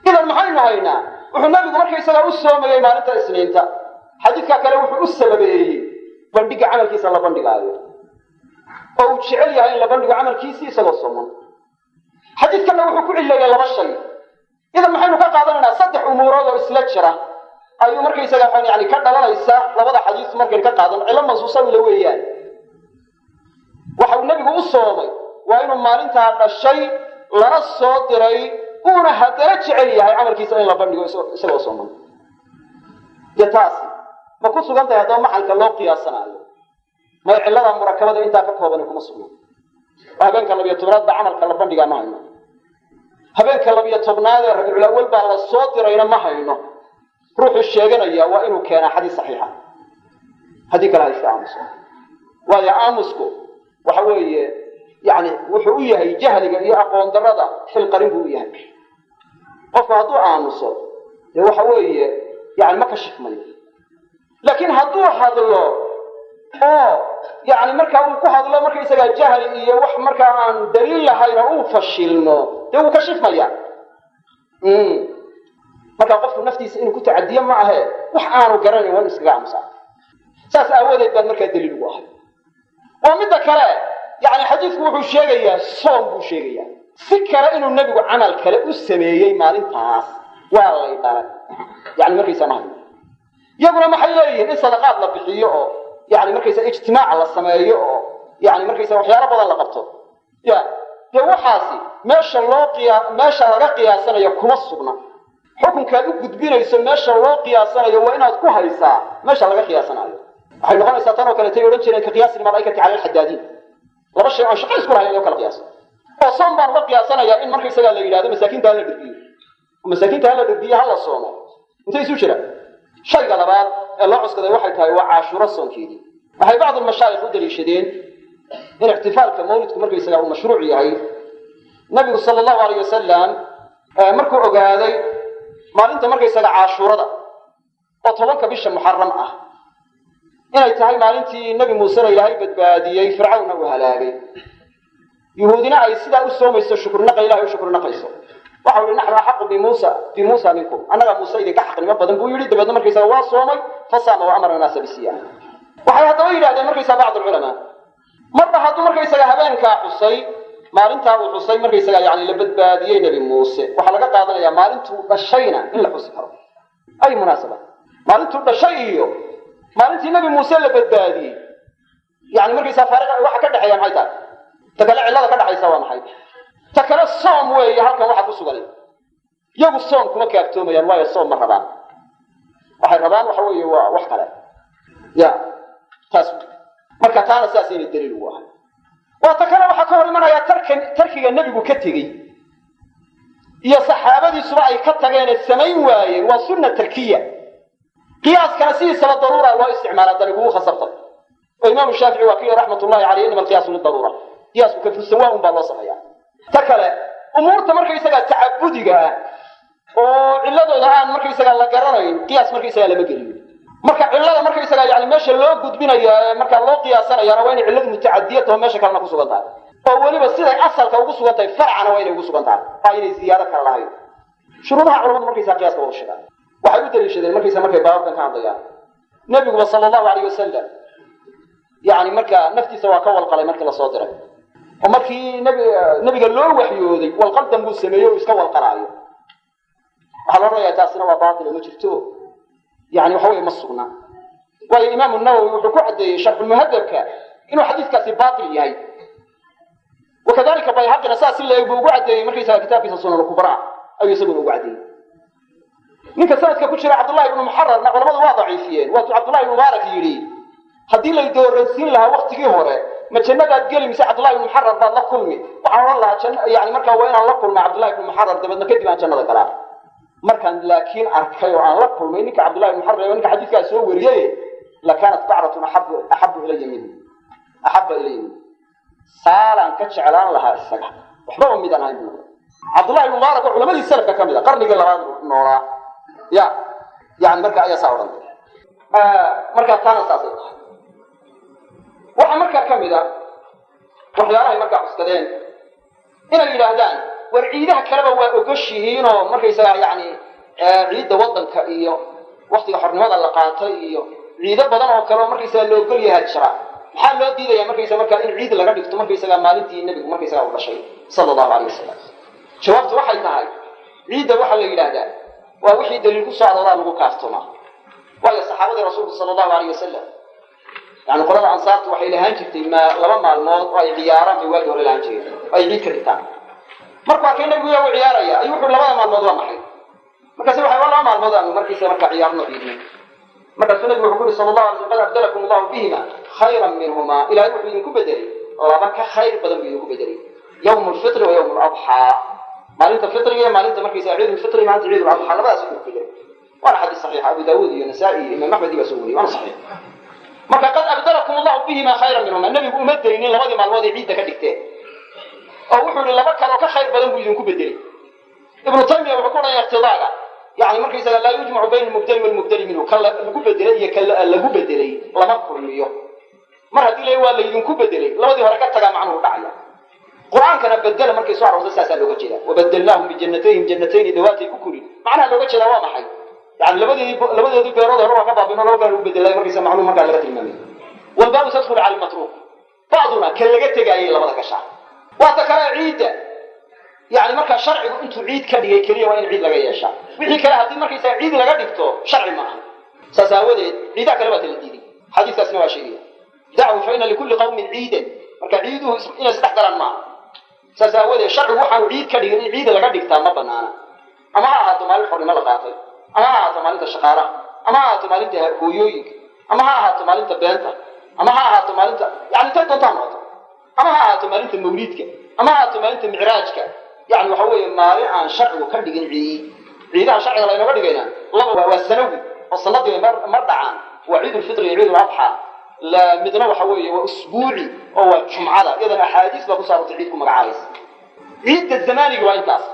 idan maxaynu haynaa? wuxuu nabigu markaysagaa u soomayay maalinta isniinta. xadiidka kale wuxuu u sababeeyey bandhiga camalkiisa la bandhigaayo, oo uu jecel yahay in la bandhigo camalkiisii isagoo sooman. xadiidkana wuxuu ku cileeyay 2 shay. idan maxaynu ka qaadanaynaa 3 umuurood oo isla jira ayuu markaysaga yani ka dhalanaysa labada xadiis markaynu ka qaadano cilo mansuusa wila weeyaan. waxa uu nabigu u soomay waa inuu maalintaa dhashay lana soo diray, uuna haddana jecel yahay camalkiisa in la bandhigo isagoo sooman. dee taasi ma ku sugan tahay haddaba maxalka loo qiyaasanaayo? may cillada murakabada intaa ka koobani kuma sugna. oo habeenka 12aad ba camalka la bandhigaa ma hayno. habeenka 12aad ee rabiicul awwal baa la soo dirayna ma hayno. ruuxu sheeganaya waa inuu keenaa xadiis saxiixa, haddii kale haysta aamuso. waayo aamusku waxa weeye yani wuxuu u yahay jahliga iyo aqoon darrada xilqarin buu u yahay. qofku hadduu aamuso dee waxa weeye yani ma kashifmayo. laakiin hadduu hadlo oo yani markaa uu ku hadlo markaysagaa jahli iyo wax markaa aan daliil lahayna uu fashilmo, dee wuu kashifmaya. markaa qofku naftiisa inuu ku tacadiyo ma ahe, wax aanu garanayn waa inu iskaga aamusaa. saas aawadeed baan markaa daliil ugu ahay. oo midda kale yani xadiidku wuxuu sheegayaa soom buu sheegayaa. si kale inuu nebigu camal kale u sameeyey maalintaas waa lay dhalay yani markaysa ma hayno. iyaguna maxay leeyihiin in sadaqaad la bixiyo oo yani markaysa ijtimaac la sameeyo oo yani markaysa waxyaalo badan la qabto. dee waxaasi meesha laga qiyaasanayo kuma sugna. xukunkaad u gudbinayso meesha loo qiyaasanayo waa inaad ku haysaa meesha laga qiyaasanayo. waxay noqonaysaa tan oo kale tay odhan jireen ka qiyaasi malaa'ikati cala alxadaadiin, 2 shay oo shaqo isku lahayn oo kala qiyaaso. oo soom baan uga qiyaasanayaa in markaysagaa la yidhahdo masaakiinta hala dhirbiyo, masaakiinta hala dhirbiyo hala soomo. intay isu jiraan. shayga labaad ee loo cuskaday waxay tahay waa caashuuro soonkeedii. waxay bacd almashaayikh u daliishadeen in ixtifaalka mawlidku markaysagaa uu mashruuc yahay. nabigu sala allahu alayh wasalam markuu ogaaday maalinta markaysaga caashuurada oo 10 bisha muxaram ah inay tahay maalintii nebi muusena ilaahay badbaadiyey fircawnna uu halaagay yuhuudina ay sidaa u soomayso shukurnaqa ilahay u shukurnaqayso waxau yihi naxnu axaqu bimuusa minkum annagaa muuse idinka xaqnimo badan buu yidhi dabeedna markaysaga waa soomay fasaama wa amara naasa bisiyaam waxay haddaba yidhahdeen markaysaa bacd alculamaa marba hadduu markaysaga habeenkaa xusay maalintaa uu xusay markaysaga yani la badbaadiyey nebi muuse waxaa laga qaadanayaa maalintuu dhashayna in la xusi karo ay munaasaba maalintuu dhashay iyo maalintii nebi muuse la badbaadiyey yani markaysaa faariqa waxa ka dhexeeya maxay tahay ta kale cillada ka dhaxaysa waa maxay ta kale soom weeye halkan waxa ku sugan iyagu soom kuma kaaftoomayaan waayo soom ma rabaan waxay rabaan waxa weeye waa wax kale ya taas marka taana saasayna daliil ugu ahay waa ta kale waxaa ka hor imanaya tarkiga nebigu ka tegey iyo saxaabadiisuba ay ka tageenee samayn waayeen waa sunna tarkiya qiyaaskana sidiisaba daruura loo isticmaala dani kugu khasabtay oo imaamu shaafici waa kii raxmatullahi caleyh inama alqiyaasu lidaruura qiyaasku ka fursan waa un baa loo sameeyaa ta kale umuurta markaysagaa tacabudiga ah oo cilladooda aan markaysagaa la garanayn qiyaas markaysagaa lama geliyo marka cillada markaysagaa yani meesha loo gudbinaya ee markaa loo qiyaasanayaana waa inay cilladu mutacadiyad taho meesha kalena ku sugan tahay oo weliba siday asalka ugu sugan tahay farcana waa inay ugu sugan tahay waa inay ziyaado kale lahayn shuruudaha culamadu markaysaa qiyaaska wada sheegaan waxay u daliishadeen markaysa markay baababkan ka hadlayaan nebiguba sala allahu alayh wasalam yani markaa naftiisa waa ka walqalay markii lasoo diray oo markii nebiga loo waxyooday walqaldan buu sameeyey oo iska walqalaayo waxaa la odhanayaa taasina waa baatila ma jirto yani waxa weye ma sugna waayo imaamu nawowi wuxuu ku caddeeyey sharxulmuhadabka inuu xadiiskaasi baatil yahay wakadalika bayhaqina saas si leeg buu ugu caddeeyey markaysaga kitaabkiisa sunan lkubraa ayuu isaguna ugu caddeeyey ninka sanadka ku jira cabdullahi ibnu muxararna culamadu waa daciifiyeen waatuu cabdullahi ibnu mubaarak yidhi haddii lay dooransiin lahaa waktigii hore ma jannadaad geli mise cabdullahi ibnu muxarar baad la kulmi waxaan odhan lahaa yani markaa waa inaan la kulmay cabdullahi ibnu muxarar dabeedna kadib aan jannada galaa markaan laakiin arkay oo aan la kulmay ninka cabdullahi ibnu muxarar ninka xadiiskaa soo wariyey lakaanat bacratun axaba ilaya minhu saalaan ka jeclaan lahaa isaga waxbaba midaan ahayn bu cabdullahi ibnu mubaarak oo culamadii salafka ka mid a qarnigii labaad noolaa ya yani marka ayaa saa odhantay markaa taana saasay tahay waxaa markaa ka mid a waxyaalahay markaa cuskadeen inay yidhaahdaan war ciidaha kaleba waa ogoshihiinoo markaysagaa yani ciidda waddanka iyo waktiga xornimada la qaatay iyo ciido badan oo kaleo markaysagaa la ogol yahaa jira maxaa loo diidaya markaysa markaa in ciid laga dhigto markaysagaa maalintii nebigu markaysagaa u dhashay sala allahu alayh wasalam jawaabtu waxay tahay ciidda waxaa la yidhaahdaa waa wixii daliil ku soo arooraa lagu kaaftoomaa waayo saxaabadii rasuulku sala allahu alayh wasalam yani qolada ansaartu waxay lahaan jirtay laba maalmood oo ay ciyaaraan bay waagi hore lahaan jireen oo ay ciid ka dhigtaan markuu arkay nebigu yaa u ciyaaraya ayuu wuxuu labada maalmood waa maxay markaasi waxay waa laba maalmood aanu markiisa markaa ciyaarno ciidnay markaasuu nebigu wuxuu ku yuri sala allahu alay slam qad abdalakum allahu bihima khayran minhumaa ilahay wuxuu idinku bedelay laba ka khayr badan buu idinku bedelay yawmu lfitri wa yawmu ladxaa maalinta fitriga iyo maalinta markaysa ciid lfitri maalinta ciid ladxaa labadaas idinku bedelay waana xadiis saxiixa abu daawuud iyo nasaa-i iyo imaam axmed baa soo wariyey waana saxiix marka qad abdalakum allahu bihima khayran minhuma nebigu uma daynin labadii maalmood ay ciidda ka dhigteen oo wuxuu yihi laba kale oo ka khayr badan buu idinku bedelay ibnu taymiya wuxuu ku odhanaya iqtidaaga yani markaysaga laa yujmacu bayna almubdeli walmubdeli minhu kan lagu bedelay iyo kan lagu bedelay lama kulmiyo mar haddii la waa laydinku bedelay labadii hore ka tagaa macnuhu dhacaya qur-aankana bedela markay soo aroortay saasaa looga jeeda wabadalnaahum bijannatayhim jannatayni dawaatay ukuli macnaha looga jeeda waa maxay yani labadoodii beerood hore waa ka baabino laba kale lagu bedelay markaysa macnuhu markaa laga tilmaamay walbaabu tadkhulu cala almatruuk bacduna kan laga tegaayay labada gashaa waata kale ciidda yani markaa sharcigu intuu ciid ka dhigay keliya waa in ciid laga yeeshaa wixii kale haddii markaysaa ciid laga dhigto sharci ma aha saas aawadeed ciidaha kale waa kala diiday xadiiskaasna waa sheegaya dacu fa ina likulli qawmin ciidan marka ciiduhu inay isdhex galaan maaha saas aawadeed sharcigu waxaanu ciid ka dhigin in ciida laga dhigtaa ma banaana ama ha ahaato maalin xornimo la qaatay ama ha ahaato maalinta shaqaalaha ama ha ahaato maalinta hooyooyinka ama ha ahaato maalinta beenta ama ha ahaato maalinta yani intay doontaa noqoto ama ha ahaato maalinta mawliidka ama ha ahaato maalinta micraajka yani waxa weeye maalin aan sharcigu ka dhigin ciidaha sharciga laynaga dhigayna laba waa sanawi oo sanadii ma dhacaan waa ciid ulfitri iyo ciid uladxaa midna waxa weeye waa usbuuci oo waa jumcada iyadana axaadiis baa ku saartay ciid ku magacaabaysa ciidda zamaaniga waa intaas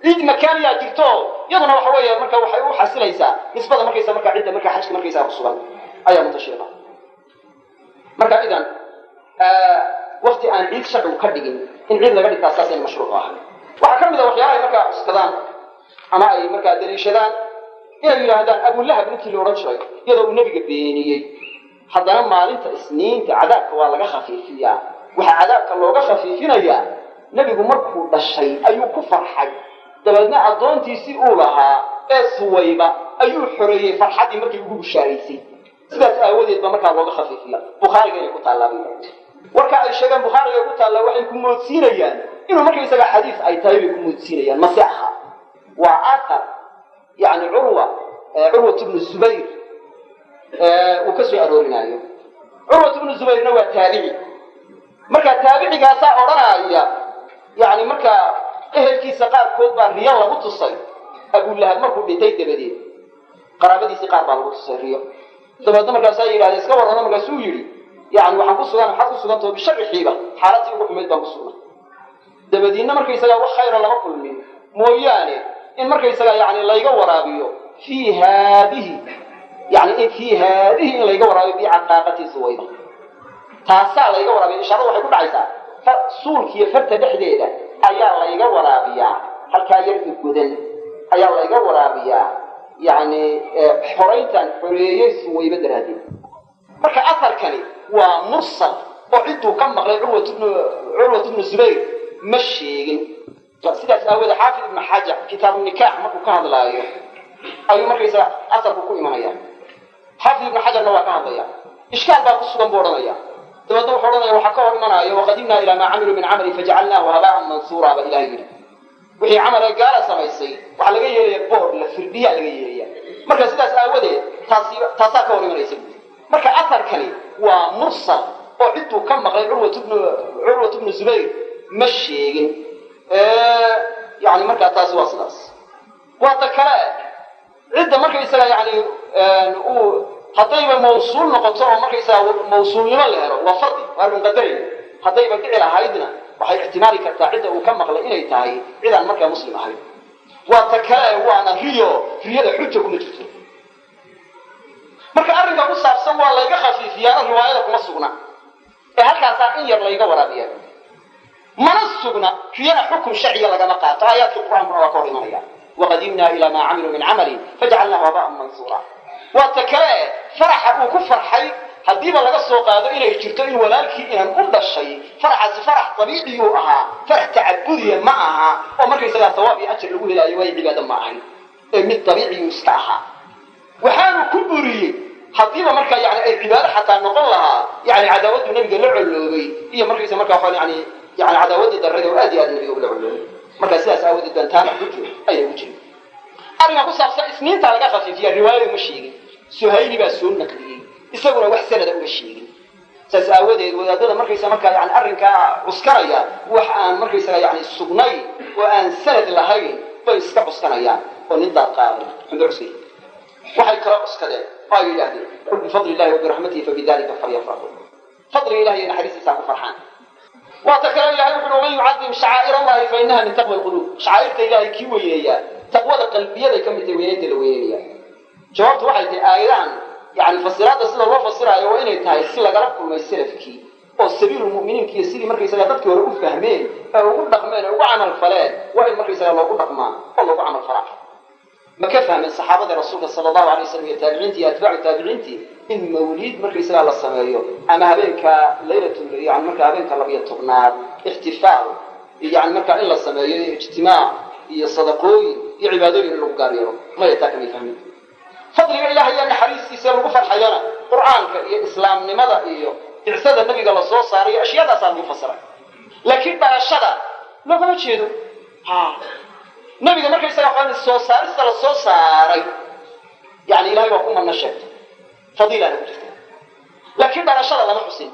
ciid makaaniyaa jirto iyaduna waxa weeye marka waxay u xasilaysaa nisbada markaysa markaa cidda markaa xajka markaysaa ku sugan ayaa mutashriqa marka idan waqti aan ciid sharci ka dhigin in ciid laga dhigtaa saas in mashruuc ah waxa kamid ah waxyaalaha marka iskadaan ama ay marka daliishadaan inay yiraahdaan Abu Lahab ninkii loo oran jiray iyadoo uu nabiga beeniyay haddana maalinta isniinta cadaabka waa laga khafiifiyaa waxa cadaabka looga khafiifinayaa nabigu markuu dhashay ayuu ku farxay dabeedna adoontiisii uu lahaa ee Suwayba ayuu xoreeyay farxadii markii ugu bushaaraysay sidaas aawadeed ba markaa looga khafiifiyaa Bukhariga ay ku taalaabay warka ay sheegan Bukhariga ku taala waxay ku moodsiinayaan inuu markii isaga xadiis ay tahay ku moodsiinayaan masaxa wa athar yani Urwa ibn Zubayr وكسر أرورينايو عروة بن الزبير نوى تابعي مركا تابعي قاسا أورانا يعني مركا إهل كي سقار كوبا ريال لغوت الصيد أقول لها مركو بيتيد بدين قرابتي سقار بالغوت الصيد ريال دبا مركا ساير على اسكا ورانا مركا سويري يعني وحقو السودان تو بشر حيبة حالتي وحمد بانكو السودان دبا دينا مركا يساقا وخير لغا كل من موياني إن مركا يساقا يعني لا يقور أبيو في هذه يعني إن في هذه اللي يقرأ بعقاقة سويبة تاسع اللي يقرأ إن شاء الله يقول عيسى فصول كي فرت دحديدة أيا اللي يقرأ بيا هل كاير في الجدل أيا اللي يقرأ بيا يعني حريتا حرية سويبة درهدي مرك أثر كني ومرسل وعدوا كم مغلي عروة بن الزبير مشي سيدة أول حافظ ابن حجر كتاب النكاح مركو كان هذا لا أي مركز أثر بكل ما هي حافظ ابن حجر نوع كان ضيع إشكال بقى قصة بورنايا تبدو حورنا وحكوا منايا وقدمنا إلى ما عملوا من عمل فجعلناه هباء منصورا بإلهنا وهي عمل قال سميسي وعلى جيه يبور لفردية على جيه مركز سداس أودي تصاكوا من رئيسي مركز أثر كلي ومرسل وعدوا كم مغلي عروة بن الزبير مشي يعني مركز تاسوا صلاص واتكلم عدة مركز يسأل يعني هطيب موصول نقطة مركز يسأل موصول لما لهره وفرضي وهذا من قدرين هطيب كعلى هايدنا وحي احتمالي كتا عدة وكم مقلة إلي تاهي عدة المركز مسلم أحيد واتكلم وانا ريو حجة كم جدو مركز أرنك أبصى بسنوى الله يقخى في الرواية لكم السقنا هل كان ساقين يرلا يقوى رابيا من السقنا كيانا حكم شعي لك مقاطع آيات القرآن مروا مهيا وقدمنا إلى ما عملوا من عمل فجعلناه هباء منصورا واتكلم فرح وكفر حي هديبا لغا سو قادو inay jirto in walaalkii inaan u dhashay farax tabiici oo aha farax taabudi ma aha oo markay isaga tawaab iyo ajir lagu helaayo way cibaado ma ahan ee mid tabiici mustaha waxaanu ku buriyay hadiiba marka yani ay cibaado xataa noqon lahaa yani cadaawadu nabiga la culuubay iyo markaysa marka waxaan yani cadaawada darrada oo aad iyo aad nabiga la culuubay marka sidaas aawada dantaan xujo ay ugu jireen arina ku saabsan isniinta laga khafiifiyay riwaayada ma sheegin suhayli baa soo naqliyay isaguna wax sanad uga sheegin saas aawadeed wadaadada markaysa marka yani arrinka uskaraya wax aan markaysa yani sugnay oo aan sanad lahayn bay iska uskanayaan oo nin daad qaaday xudursi waxay kala uskadeen ay yiraahdeen bi fadli illahi wa bi rahmatihi fa bidalika falyafrahu fadli illahi in hadisa ku farxan wa takala ilahi wa man yu'azzim sha'air allahi fa innaha min taqwa alqulub sha'airta ilahi ki weeyaya taqwada qalbiyada kamid weeyayda la weeyaya jawaabtu waxay tahay aayadan يعني فسرات سيده لو فسراyo waa inay tahay si laga kulmay salafkii oo sabiilul muuminiinka sidii markay saga dadkii hore u fahmeen oo ugu dhaqmeen oo ugu amal faleen waa in markay saga loogu dhaqmaan oo loogu amal falaa ma ka fahmeen saxaabada rasuulka sallallahu alayhi wasallam iyo tabiiciintii atbaacu tabiiciintii in mawlid markay saga la sameeyo ama habeenka laylatul yani marka habeenka labiyo tobnaad ihtifaal yani marka in la sameeyo ijtimaac iyo sadaqooyin iyo cibaadooyin lagu gaariyo ma yataakami fahmin فضل الله يعني حريص يسير الغفر حيانا قرآن كإسلام لماذا إيوه إعساد النبي قال الله صاري أشياء ذا صار مفسرة لكن بقى الشدى لا قلت شيء النبي قال مركز يقول الصوصار استل الصوصاري يعني إلهي وقوم من الشد فضيلة لكن بقى الشدى لما حسين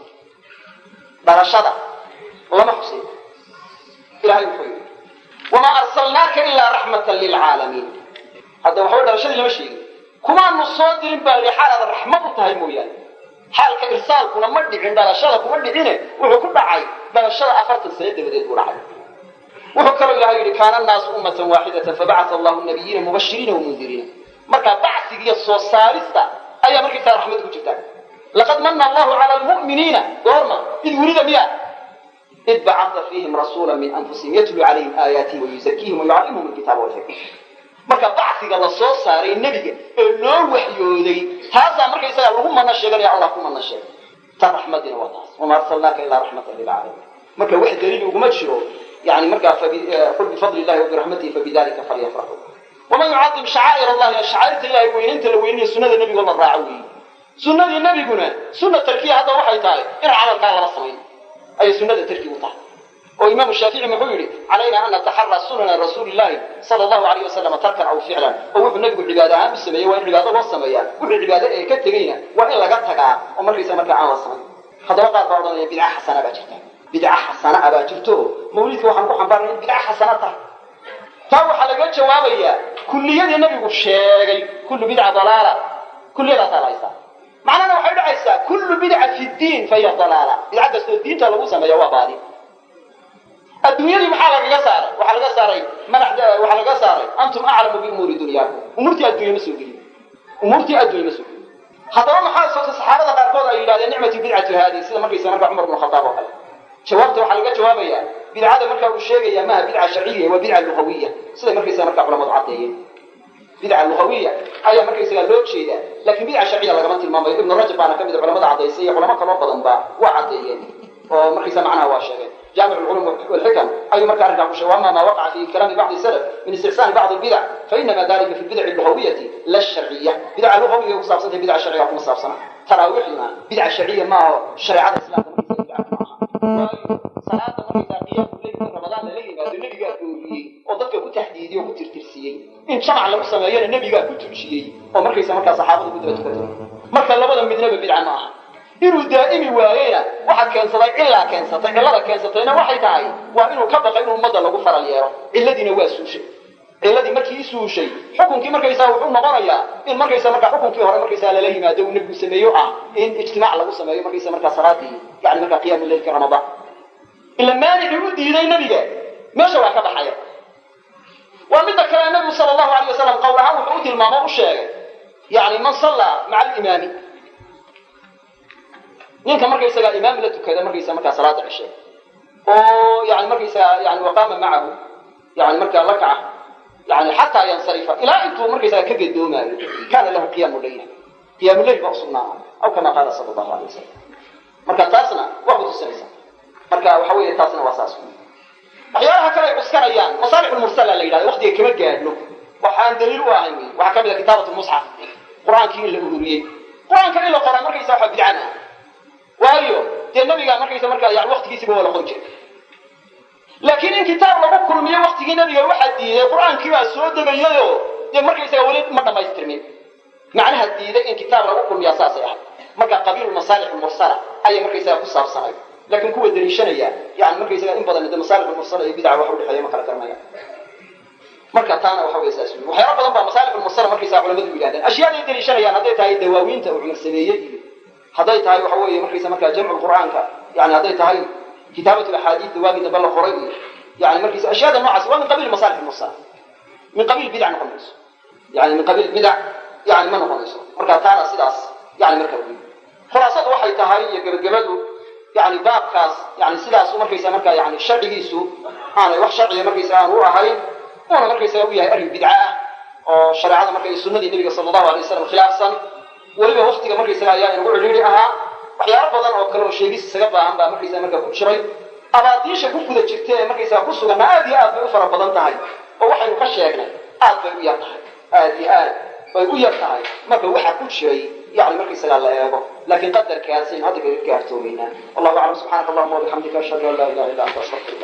بقى الشدى لما حسين إلهي وحيد وما أرسلناك إلا رحمة للعالمين هذا وحيد الشدى لما شيء كما نصادر بالحالة الرحمة تهيمويا حالك إرسال كنا مدعين بلاشرة كنا مدعينه وحكو دعي بلاشرة أفرت السيدة بديت ورعي وحكرا إلهي كان الناس أمة واحدة فبعث الله النبيين مبشرين ومنذرين مركا بعثي الصوصارسة أي مركا رحمتك جبتك laqad manna allahu cala almu'miniina goorma id wulida miya id bacatha fiihim rasuula min anfusihim yatluu calayhim aayaatihi wayuzakiihim wayucallimuhum alkitaaba walxikma marka bacsiga la soo saaray nebiga ee loo waxyooday taasaa markaysaga lagu mana sheeganaya allah ku mana sheegay ta raxmadina waa taas wama arsalnaaka ilaa raxmatan lilcaalamiin marka wax daliil uguma jiro yani markaa qul bifadli illahi wabiraxmatihi fabidalika falyafraxuu waman yucadim shacaa'ir allahi shacaa'irta ilahay weynaynta la weynayo sunnada nebigo la raaco weeye sunnadii nebiguna sunna tarkiya hadda waxay tahay in camalkaa lala samayn ayay sunnada tarki u tahay oo imaamu shaafici muxuu yidhi calayna an nataxara sunana rasuuli illahi sala allahu alayh wasalam tarkan aw ficlan oo wuxuu nebigu cibaado ahaan u sameeyey waa in cibaado loo sameeyaa wuxuu cibaado ee ka tegeyna waa in laga tagaa oo markaysa markaa aan la samayn haddaba qaar baa odhanaya bidca xasana baa jirta bidca xasana a baa jirto mawlidka waxaan ku xambaarnay in bidca xasana tahay taa waxaa laga jawaabayaa kulliyadii nebigu sheegay kullu bidca dalaala kulliyadaasaa la haysaa macnana waxay dhacaysaa kullu bidca fi ddiin fahiya dalaala bidca kastoo diinta lagu sameeya waa baadi adduunyadii maxaa lagaga saaray waxaa laga saaray antum aclamu biumuuri dunyaakum umuurtii adduunya ma soo gelin haddaba maxaa sota saxaabada qaarkood ay yidhahdeen nicmatu bidcatu haadi sida markaysa marka cumar bnu khadaab oo kale jawaabta waxaa laga jawaabayaa bidcada marka uu sheegaya maha bidca sharciya waa bidca lugawiya sida markaysa marka culamadu caddeeyeen bidca lugawiya ayaa markaysaga loo jeedaa laakiin bidca sharciya lagama tilmaamayo ibnu rajab baana kamid a culamada caddaysay iyo culamo kaloo badan ba waa caddeeyeen oo markaysa macnaha waa sheegeen جامع العلوم والحكم أي مكان كان وأما ما وقع في كلام بعض السلف من استحسان بعض البدع فإنما ذلك في البدع اللغوية لا الشرعية بدع لغوية وصابصة بدع شرعية ومصابصة تراويحنا بدع شرعية ما شريعة الإسلام صلاة مريضة قيام الليل في رمضان الليل ما النبي قال وضدك كتحديدي وكترترسيي إن شمع الله سمايان النبي قال كترشيي ومركز صحابة كتبت مركز لبدا من النبي بدع معها inuu daa'imi waayayna waxa keensaday ilaa keensatay cilada keensatayna waxay tahay waa inuu ka baqay inuu ummadda lagu faral yeero ciladina waa suushay ciladii markii suushay xukunkii markaysaa wuxuu noqonayaa in markaysaa marka xukunkii hore markaysaa lala yimaado uu nabigu sameeyo in ijtimaac lagu sameeyo markaysaa marka salaadii yani marka qiyaamul leylka ramadaan ila maanici u diiday nabiga meesha waa ka baxaya waa midda kale nabigu sallallahu alayhi wasallam qowlaha wuxuu tilmaamo u sheegay yani man salla maca al-imaami ninka markaysaga imaam la tukada markaysa marka salaada cishay oo yani markaysa yani waqama ma'ahu yani marka lakaca yani hatta yansarifa ila intuu markaysa ka gadoomayo kana lahu qiyamul layl ba sunnah aw kama qala sallallahu alayhi wasallam marka taasna waa ku tusaysa marka waxa weeye taasna waa saas waxyaalaha kale ay cuskanayaan masalihul mursala la yiraahdo waqtiga kama gaadno waxaan daliil u ahayn waxa kamid ah kitaabatul mushaf quraanka la ururiyay quraanka in la qoro markaysa waxa bidcana waayo dee nabiga markaysa markaa yani waqtigiisiba waa la qori jiray laakiin in kitaab lagu kulmiyo waqtigii nabiga waxaa diiday qur-aankii baa soo degayayo dee markaysaga weli ma dhamaystirmin macnaha diiday in kitaab lagu kulmiyaa saasay ahayd marka qabiilu masaalix mursala ayay markaysaga ku saabsanay laakiin kuwa daliishanaya yani markaysaga in badan de masaalix mursala iyo bidca wax u dhexeeya ma kala garanaya marka taana waxa weeye saas waxyaalo badan baa masaalix mursala markaysaga culimadu yidhahdeen ashyaada ay daliishanayaan hadday tahay dawaawiinta uu cumar sameeyey hadday tahay waxa weeye markaysa markaa jamcu quraanka yani hadday tahay kitaabatu axaadiid waagi daba la qoray yani markaysa ashyaada noocaas waa min qabiil masaalix mursala min qabiil bidca noqonayso yani min qabiil bidca yani ma noqonayso marka taana sidaas yani marka weeye khulaasadu waxay tahay iyo gabagabadu yani baabkaas yani sidaas markaysa markaa yani sharcigiisu aanay wax sharciya markaysa aan u ahayn una markaysa u yahay arrin bidca ah oo shareecada markay sunnadii nabiga sallallahu alayhi wasallam khilaafsan waliba waqtiga markaysa ayaa inagu ciriiri ahaa waxyaalo badan oo kale oo sheegis isaga baahan baa markaysa marka ku jiray abaadiisha ku guda jirtay ee markaysa ku sugan aad iyo aad bay u fara badan tahay oo waxaynu ka sheegnay aad bay u yar tahay aad iyo aad bay u yar tahay marka waxa ku jiray يعني مركز سلا الله يابا لكن قدر كاسين هذا كارتومينا والله أعلم سبحانك اللهم وبحمدك أشهد أن لا إله إلا أنت أستغفرك